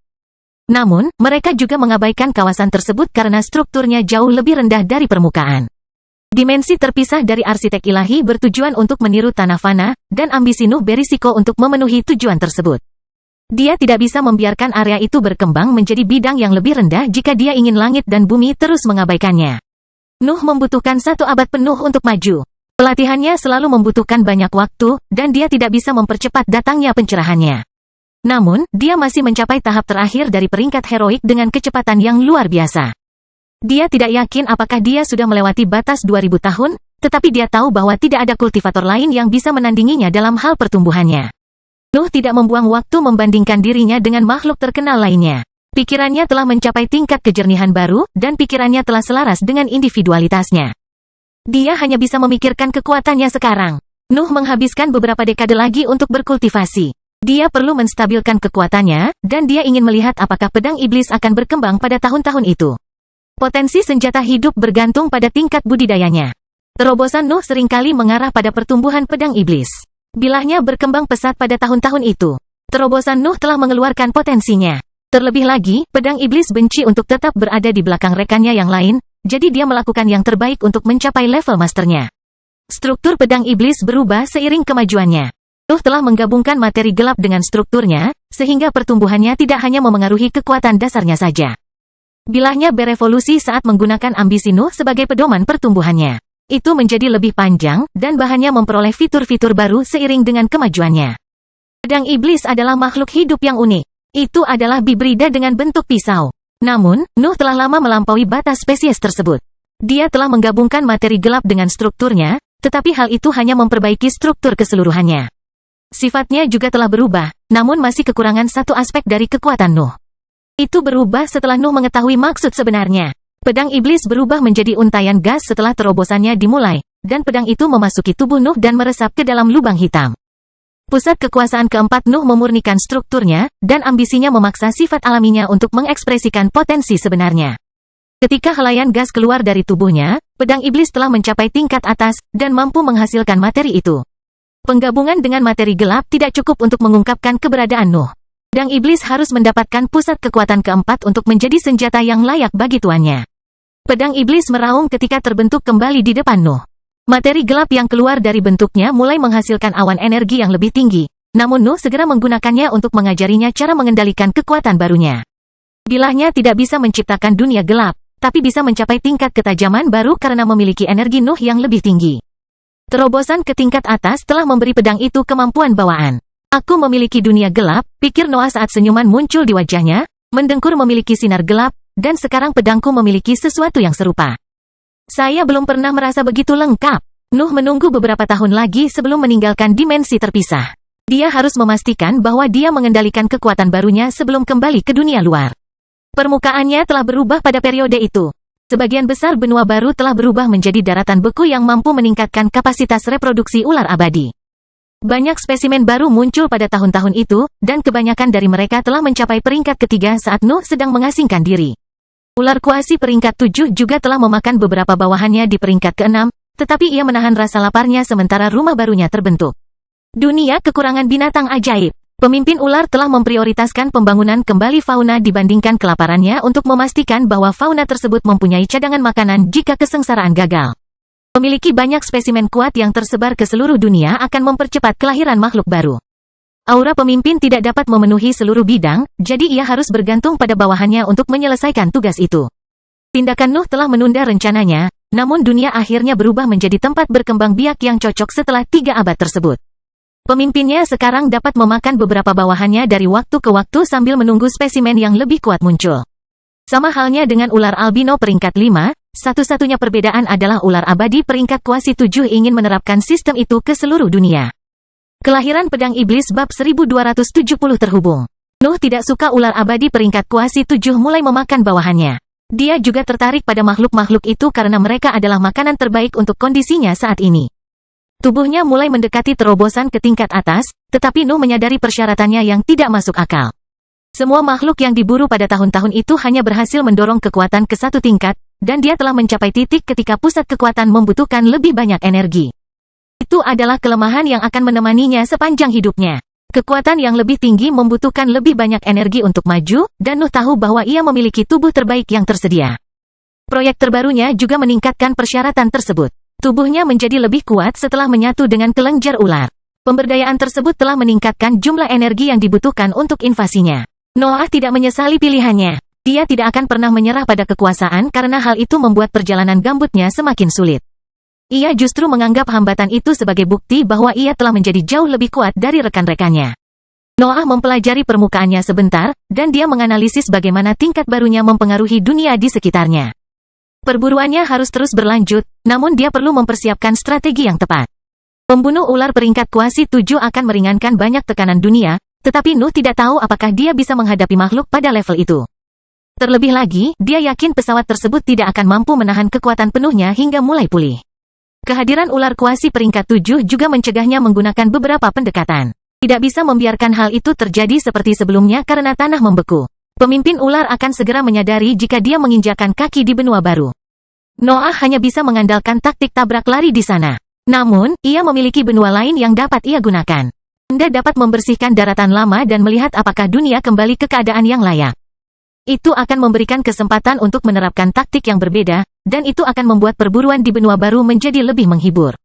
Namun, mereka juga mengabaikan kawasan tersebut karena strukturnya jauh lebih rendah dari permukaan. Dimensi terpisah dari arsitek ilahi bertujuan untuk meniru tanah fana, dan ambisi Nuh berisiko untuk memenuhi tujuan tersebut. Dia tidak bisa membiarkan area itu berkembang menjadi bidang yang lebih rendah jika dia ingin langit dan bumi terus mengabaikannya. Nuh membutuhkan 1 abad penuh untuk maju. Pelatihannya selalu membutuhkan banyak waktu, dan dia tidak bisa mempercepat datangnya pencerahannya. Namun, dia masih mencapai tahap terakhir dari peringkat heroik dengan kecepatan yang luar biasa. Dia tidak yakin apakah dia sudah melewati batas 2000 tahun, tetapi dia tahu bahwa tidak ada kultivator lain yang bisa menandinginya dalam hal pertumbuhannya. Nuh tidak membuang waktu membandingkan dirinya dengan makhluk terkenal lainnya. Pikirannya telah mencapai tingkat kejernihan baru, dan pikirannya telah selaras dengan individualitasnya. Dia hanya bisa memikirkan kekuatannya sekarang. Nuh menghabiskan beberapa dekade lagi untuk berkultivasi. Dia perlu menstabilkan kekuatannya, dan dia ingin melihat apakah pedang iblis akan berkembang pada tahun-tahun itu. Potensi senjata hidup bergantung pada tingkat budidayanya. Terobosan Nuh seringkali mengarah pada pertumbuhan pedang iblis. Bilahnya berkembang pesat pada tahun-tahun itu. Terobosan Nuh telah mengeluarkan potensinya. Terlebih lagi, pedang iblis benci untuk tetap berada di belakang rekannya yang lain, jadi dia melakukan yang terbaik untuk mencapai level masternya. Struktur pedang iblis berubah seiring kemajuannya. Nuh telah menggabungkan materi gelap dengan strukturnya, sehingga pertumbuhannya tidak hanya memengaruhi kekuatan dasarnya saja. Bilahnya berevolusi saat menggunakan ambisi Nuh sebagai pedoman pertumbuhannya. Itu menjadi lebih panjang, dan bahannya memperoleh fitur-fitur baru seiring dengan kemajuannya. Pedang iblis adalah makhluk hidup yang unik. Itu adalah bibrida dengan bentuk pisau. Namun, Nuh telah lama melampaui batas spesies tersebut. Dia telah menggabungkan materi gelap dengan strukturnya, tetapi hal itu hanya memperbaiki struktur keseluruhannya. Sifatnya juga telah berubah, namun masih kekurangan satu aspek dari kekuatan Nuh. Itu berubah setelah Nuh mengetahui maksud sebenarnya. Pedang iblis berubah menjadi untaian gas setelah terobosannya dimulai, dan pedang itu memasuki tubuh Nuh dan meresap ke dalam lubang hitam. Pusat kekuasaan keempat Nuh memurnikan strukturnya, dan ambisinya memaksa sifat alaminya untuk mengekspresikan potensi sebenarnya. Ketika helaian gas keluar dari tubuhnya, pedang iblis telah mencapai tingkat atas, dan mampu menghasilkan materi itu. Penggabungan dengan materi gelap tidak cukup untuk mengungkapkan keberadaan Nuh. Pedang iblis harus mendapatkan pusat kekuatan keempat untuk menjadi senjata yang layak bagi tuannya. Pedang iblis meraung ketika terbentuk kembali di depan Nuh. Materi gelap yang keluar dari bentuknya mulai menghasilkan awan energi yang lebih tinggi, namun Nuh segera menggunakannya untuk mengajarinya cara mengendalikan kekuatan barunya. Bilahnya tidak bisa menciptakan dunia gelap, tapi bisa mencapai tingkat ketajaman baru karena memiliki energi Nuh yang lebih tinggi. Terobosan ke tingkat atas telah memberi pedang itu kemampuan bawaan. Aku memiliki dunia gelap, pikir Noah saat senyuman muncul di wajahnya, mendengkur memiliki sinar gelap, dan sekarang pedangku memiliki sesuatu yang serupa. Saya belum pernah merasa begitu lengkap. Nuh menunggu beberapa tahun lagi sebelum meninggalkan dimensi terpisah. Dia harus memastikan bahwa dia mengendalikan kekuatan barunya sebelum kembali ke dunia luar. Permukaannya telah berubah pada periode itu. Sebagian besar benua baru telah berubah menjadi daratan beku yang mampu meningkatkan kapasitas reproduksi ular abadi. Banyak spesimen baru muncul pada tahun-tahun itu, dan kebanyakan dari mereka telah mencapai peringkat ketiga saat Nuh sedang mengasingkan diri. Ular kuasi peringkat 7 juga telah memakan beberapa bawahannya di peringkat ke-6, tetapi ia menahan rasa laparnya sementara rumah barunya terbentuk. Dunia kekurangan binatang ajaib. Pemimpin ular telah memprioritaskan pembangunan kembali fauna dibandingkan kelaparannya untuk memastikan bahwa fauna tersebut mempunyai cadangan makanan jika kesengsaraan gagal. Memiliki banyak spesimen kuat yang tersebar ke seluruh dunia akan mempercepat kelahiran makhluk baru. Aura pemimpin tidak dapat memenuhi seluruh bidang, jadi ia harus bergantung pada bawahannya untuk menyelesaikan tugas itu. Tindakan Nuh telah menunda rencananya, namun dunia akhirnya berubah menjadi tempat berkembang biak yang cocok setelah 3 abad tersebut. Pemimpinnya sekarang dapat memakan beberapa bawahannya dari waktu ke waktu sambil menunggu spesimen yang lebih kuat muncul. Sama halnya dengan ular albino peringkat 5, satu-satunya perbedaan adalah ular abadi peringkat kuasi 7 ingin menerapkan sistem itu ke seluruh dunia. Kelahiran pedang iblis bab 1270 terhubung. Nuh tidak suka ular abadi peringkat kuasi 7 mulai memakan bawahannya. Dia juga tertarik pada makhluk-makhluk itu karena mereka adalah makanan terbaik untuk kondisinya saat ini. Tubuhnya mulai mendekati terobosan ke tingkat atas, tetapi Nuh menyadari persyaratannya yang tidak masuk akal. Semua makhluk yang diburu pada tahun-tahun itu hanya berhasil mendorong kekuatan ke satu tingkat, dan dia telah mencapai titik ketika pusat kekuatan membutuhkan lebih banyak energi. Itu adalah kelemahan yang akan menemaninya sepanjang hidupnya. Kekuatan yang lebih tinggi membutuhkan lebih banyak energi untuk maju, dan Nuh tahu bahwa ia memiliki tubuh terbaik yang tersedia. Proyek terbarunya juga meningkatkan persyaratan tersebut. Tubuhnya menjadi lebih kuat setelah menyatu dengan kelenjar ular. Pemberdayaan tersebut telah meningkatkan jumlah energi yang dibutuhkan untuk invasinya. Noah tidak menyesali pilihannya. Dia tidak akan pernah menyerah pada kekuasaan karena hal itu membuat perjalanan gambutnya semakin sulit. Ia justru menganggap hambatan itu sebagai bukti bahwa ia telah menjadi jauh lebih kuat dari rekan-rekannya. Noah mempelajari permukaannya sebentar, dan dia menganalisis bagaimana tingkat barunya mempengaruhi dunia di sekitarnya. Perburuannya harus terus berlanjut, namun dia perlu mempersiapkan strategi yang tepat. Pembunuh ular peringkat kuasi 7 akan meringankan banyak tekanan dunia, tetapi Nuh tidak tahu apakah dia bisa menghadapi makhluk pada level itu. Terlebih lagi, dia yakin pesawat tersebut tidak akan mampu menahan kekuatan penuhnya hingga mulai pulih. Kehadiran ular kuasi peringkat 7 juga mencegahnya menggunakan beberapa pendekatan. Tidak bisa membiarkan hal itu terjadi seperti sebelumnya karena tanah membeku. Pemimpin ular akan segera menyadari jika dia menginjakan kaki di benua baru. Noah hanya bisa mengandalkan taktik tabrak lari di sana. Namun, ia memiliki benua lain yang dapat ia gunakan. Anda dapat membersihkan daratan lama dan melihat apakah dunia kembali ke keadaan yang layak. Itu akan memberikan kesempatan untuk menerapkan taktik yang berbeda, dan itu akan membuat perburuan di benua baru menjadi lebih menghibur.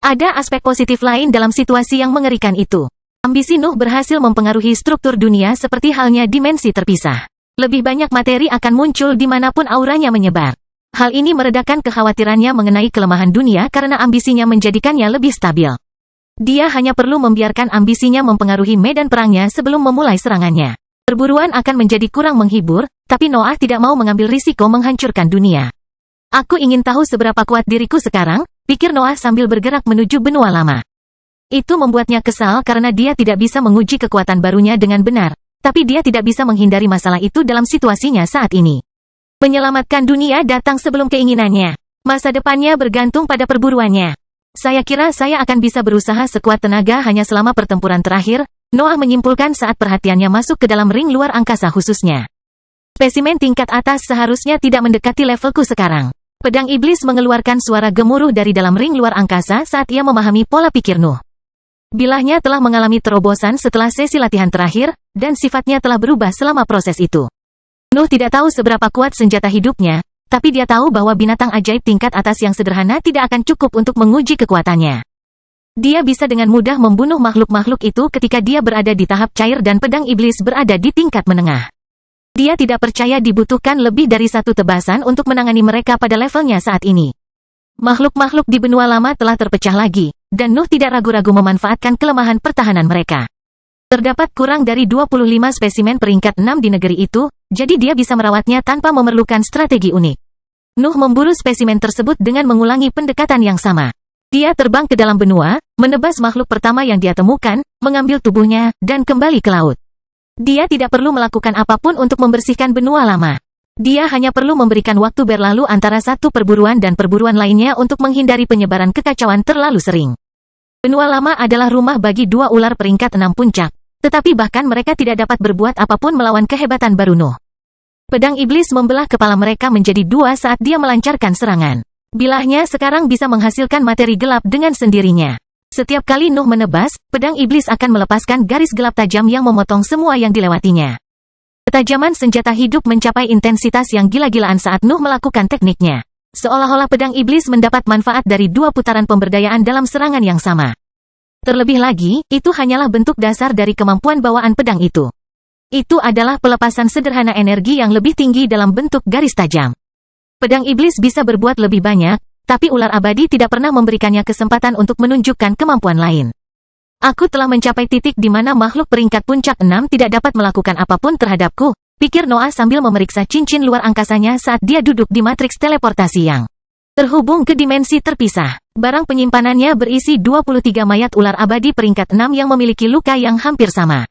Ada aspek positif lain dalam situasi yang mengerikan itu. Ambisi Nuh berhasil mempengaruhi struktur dunia seperti halnya dimensi terpisah. Lebih banyak materi akan muncul dimanapun auranya menyebar. Hal ini meredakan kekhawatirannya mengenai kelemahan dunia karena ambisinya menjadikannya lebih stabil. Dia hanya perlu membiarkan ambisinya mempengaruhi medan perangnya sebelum memulai serangannya. Perburuan akan menjadi kurang menghibur, tapi Noah tidak mau mengambil risiko menghancurkan dunia. Aku ingin tahu seberapa kuat diriku sekarang, pikir Noah sambil bergerak menuju benua lama. Itu membuatnya kesal karena dia tidak bisa menguji kekuatan barunya dengan benar. Tapi dia tidak bisa menghindari masalah itu dalam situasinya saat ini. Menyelamatkan dunia datang sebelum keinginannya. Masa depannya bergantung pada perburuannya. Saya kira saya akan bisa berusaha sekuat tenaga hanya selama pertempuran terakhir, Noah menyimpulkan saat perhatiannya masuk ke dalam ring luar angkasa khususnya. Spesimen tingkat atas seharusnya tidak mendekati levelku sekarang. Pedang iblis mengeluarkan suara gemuruh dari dalam ring luar angkasa saat ia memahami pola pikir Nuh. Bilahnya telah mengalami terobosan setelah sesi latihan terakhir, dan sifatnya telah berubah selama proses itu. Nuh tidak tahu seberapa kuat senjata hidupnya, tapi dia tahu bahwa binatang ajaib tingkat atas yang sederhana tidak akan cukup untuk menguji kekuatannya. Dia bisa dengan mudah membunuh makhluk-makhluk itu ketika dia berada di tahap cair dan pedang iblis berada di tingkat menengah. Dia tidak percaya dibutuhkan lebih dari satu tebasan untuk menangani mereka pada levelnya saat ini. Makhluk-makhluk di benua lama telah terpecah lagi, dan Nuh tidak ragu-ragu memanfaatkan kelemahan pertahanan mereka. Terdapat kurang dari 25 spesimen peringkat 6 di negeri itu, jadi dia bisa merawatnya tanpa memerlukan strategi unik. Nuh memburu spesimen tersebut dengan mengulangi pendekatan yang sama. Dia terbang ke dalam benua, menebas makhluk pertama yang dia temukan, mengambil tubuhnya, dan kembali ke laut. Dia tidak perlu melakukan apapun untuk membersihkan benua lama. Dia hanya perlu memberikan waktu berlalu antara satu perburuan dan perburuan lainnya untuk menghindari penyebaran kekacauan terlalu sering. Benua lama adalah rumah bagi dua ular peringkat 6 puncak, tetapi bahkan mereka tidak dapat berbuat apapun melawan kehebatan baru Nuh. Pedang iblis membelah kepala mereka menjadi dua saat dia melancarkan serangan. Bilahnya sekarang bisa menghasilkan materi gelap dengan sendirinya. Setiap kali Nuh menebas, pedang iblis akan melepaskan garis gelap tajam yang memotong semua yang dilewatinya. Ketajaman senjata hidup mencapai intensitas yang gila-gilaan saat Nuh melakukan tekniknya. Seolah-olah pedang iblis mendapat manfaat dari dua putaran pemberdayaan dalam serangan yang sama. Terlebih lagi, itu hanyalah bentuk dasar dari kemampuan bawaan pedang itu. Itu adalah pelepasan sederhana energi yang lebih tinggi dalam bentuk garis tajam. Pedang iblis bisa berbuat lebih banyak, tapi ular abadi tidak pernah memberikannya kesempatan untuk menunjukkan kemampuan lain. Aku telah mencapai titik di mana makhluk peringkat puncak 6 tidak dapat melakukan apapun terhadapku, pikir Noah sambil memeriksa cincin luar angkasanya saat dia duduk di matriks teleportasi yang terhubung ke dimensi terpisah. Barang penyimpanannya berisi 23 mayat ular abadi peringkat 6 yang memiliki luka yang hampir sama.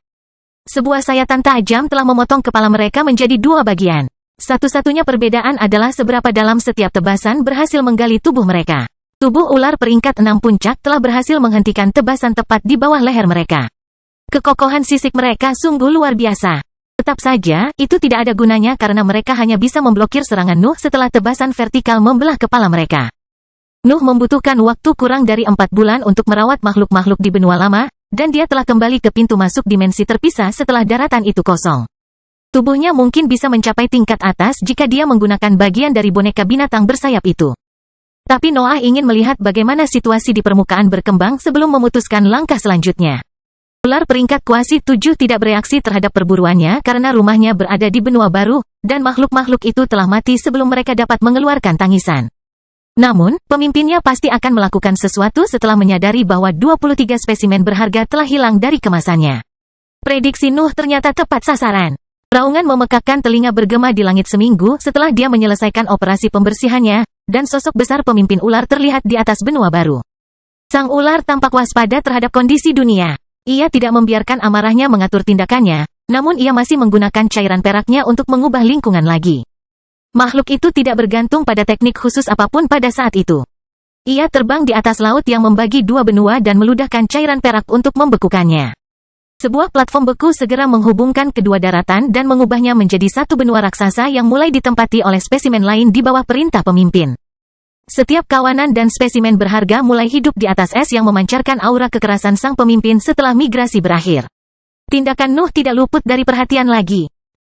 Sebuah sayatan tajam telah memotong kepala mereka menjadi dua bagian. Satu-satunya perbedaan adalah seberapa dalam setiap tebasan berhasil menggali tubuh mereka. Tubuh ular peringkat 6 puncak telah berhasil menghentikan tebasan tepat di bawah leher mereka. Kekokohan sisik mereka sungguh luar biasa. Tetap saja, itu tidak ada gunanya karena mereka hanya bisa memblokir serangan Nuh setelah tebasan vertikal membelah kepala mereka. Nuh membutuhkan waktu kurang dari 4 bulan untuk merawat makhluk-makhluk di benua lama, dan dia telah kembali ke pintu masuk dimensi terpisah setelah daratan itu kosong. Tubuhnya mungkin bisa mencapai tingkat atas jika dia menggunakan bagian dari boneka binatang bersayap itu. Tapi Noah ingin melihat bagaimana situasi di permukaan berkembang sebelum memutuskan langkah selanjutnya. Ular peringkat kuasi 7 tidak bereaksi terhadap perburuannya karena rumahnya berada di benua baru, dan makhluk-makhluk itu telah mati sebelum mereka dapat mengeluarkan tangisan. Namun, pemimpinnya pasti akan melakukan sesuatu setelah menyadari bahwa 23 spesimen berharga telah hilang dari kemasannya. Prediksi Nuh ternyata tepat sasaran. Raungan memekakkan telinga bergema di langit seminggu setelah dia menyelesaikan operasi pembersihannya, dan sosok besar pemimpin ular terlihat di atas benua baru. Sang ular tampak waspada terhadap kondisi dunia. Ia tidak membiarkan amarahnya mengatur tindakannya, namun ia masih menggunakan cairan peraknya untuk mengubah lingkungan lagi. Makhluk itu tidak bergantung pada teknik khusus apapun pada saat itu. Ia terbang di atas laut yang membagi dua benua dan meludahkan cairan perak untuk membekukannya. Sebuah platform beku segera menghubungkan kedua daratan dan mengubahnya menjadi satu benua raksasa yang mulai ditempati oleh spesimen lain di bawah perintah pemimpin. Setiap kawanan dan spesimen berharga mulai hidup di atas es yang memancarkan aura kekerasan sang pemimpin setelah migrasi berakhir. Tindakan Nuh tidak luput dari perhatian lagi.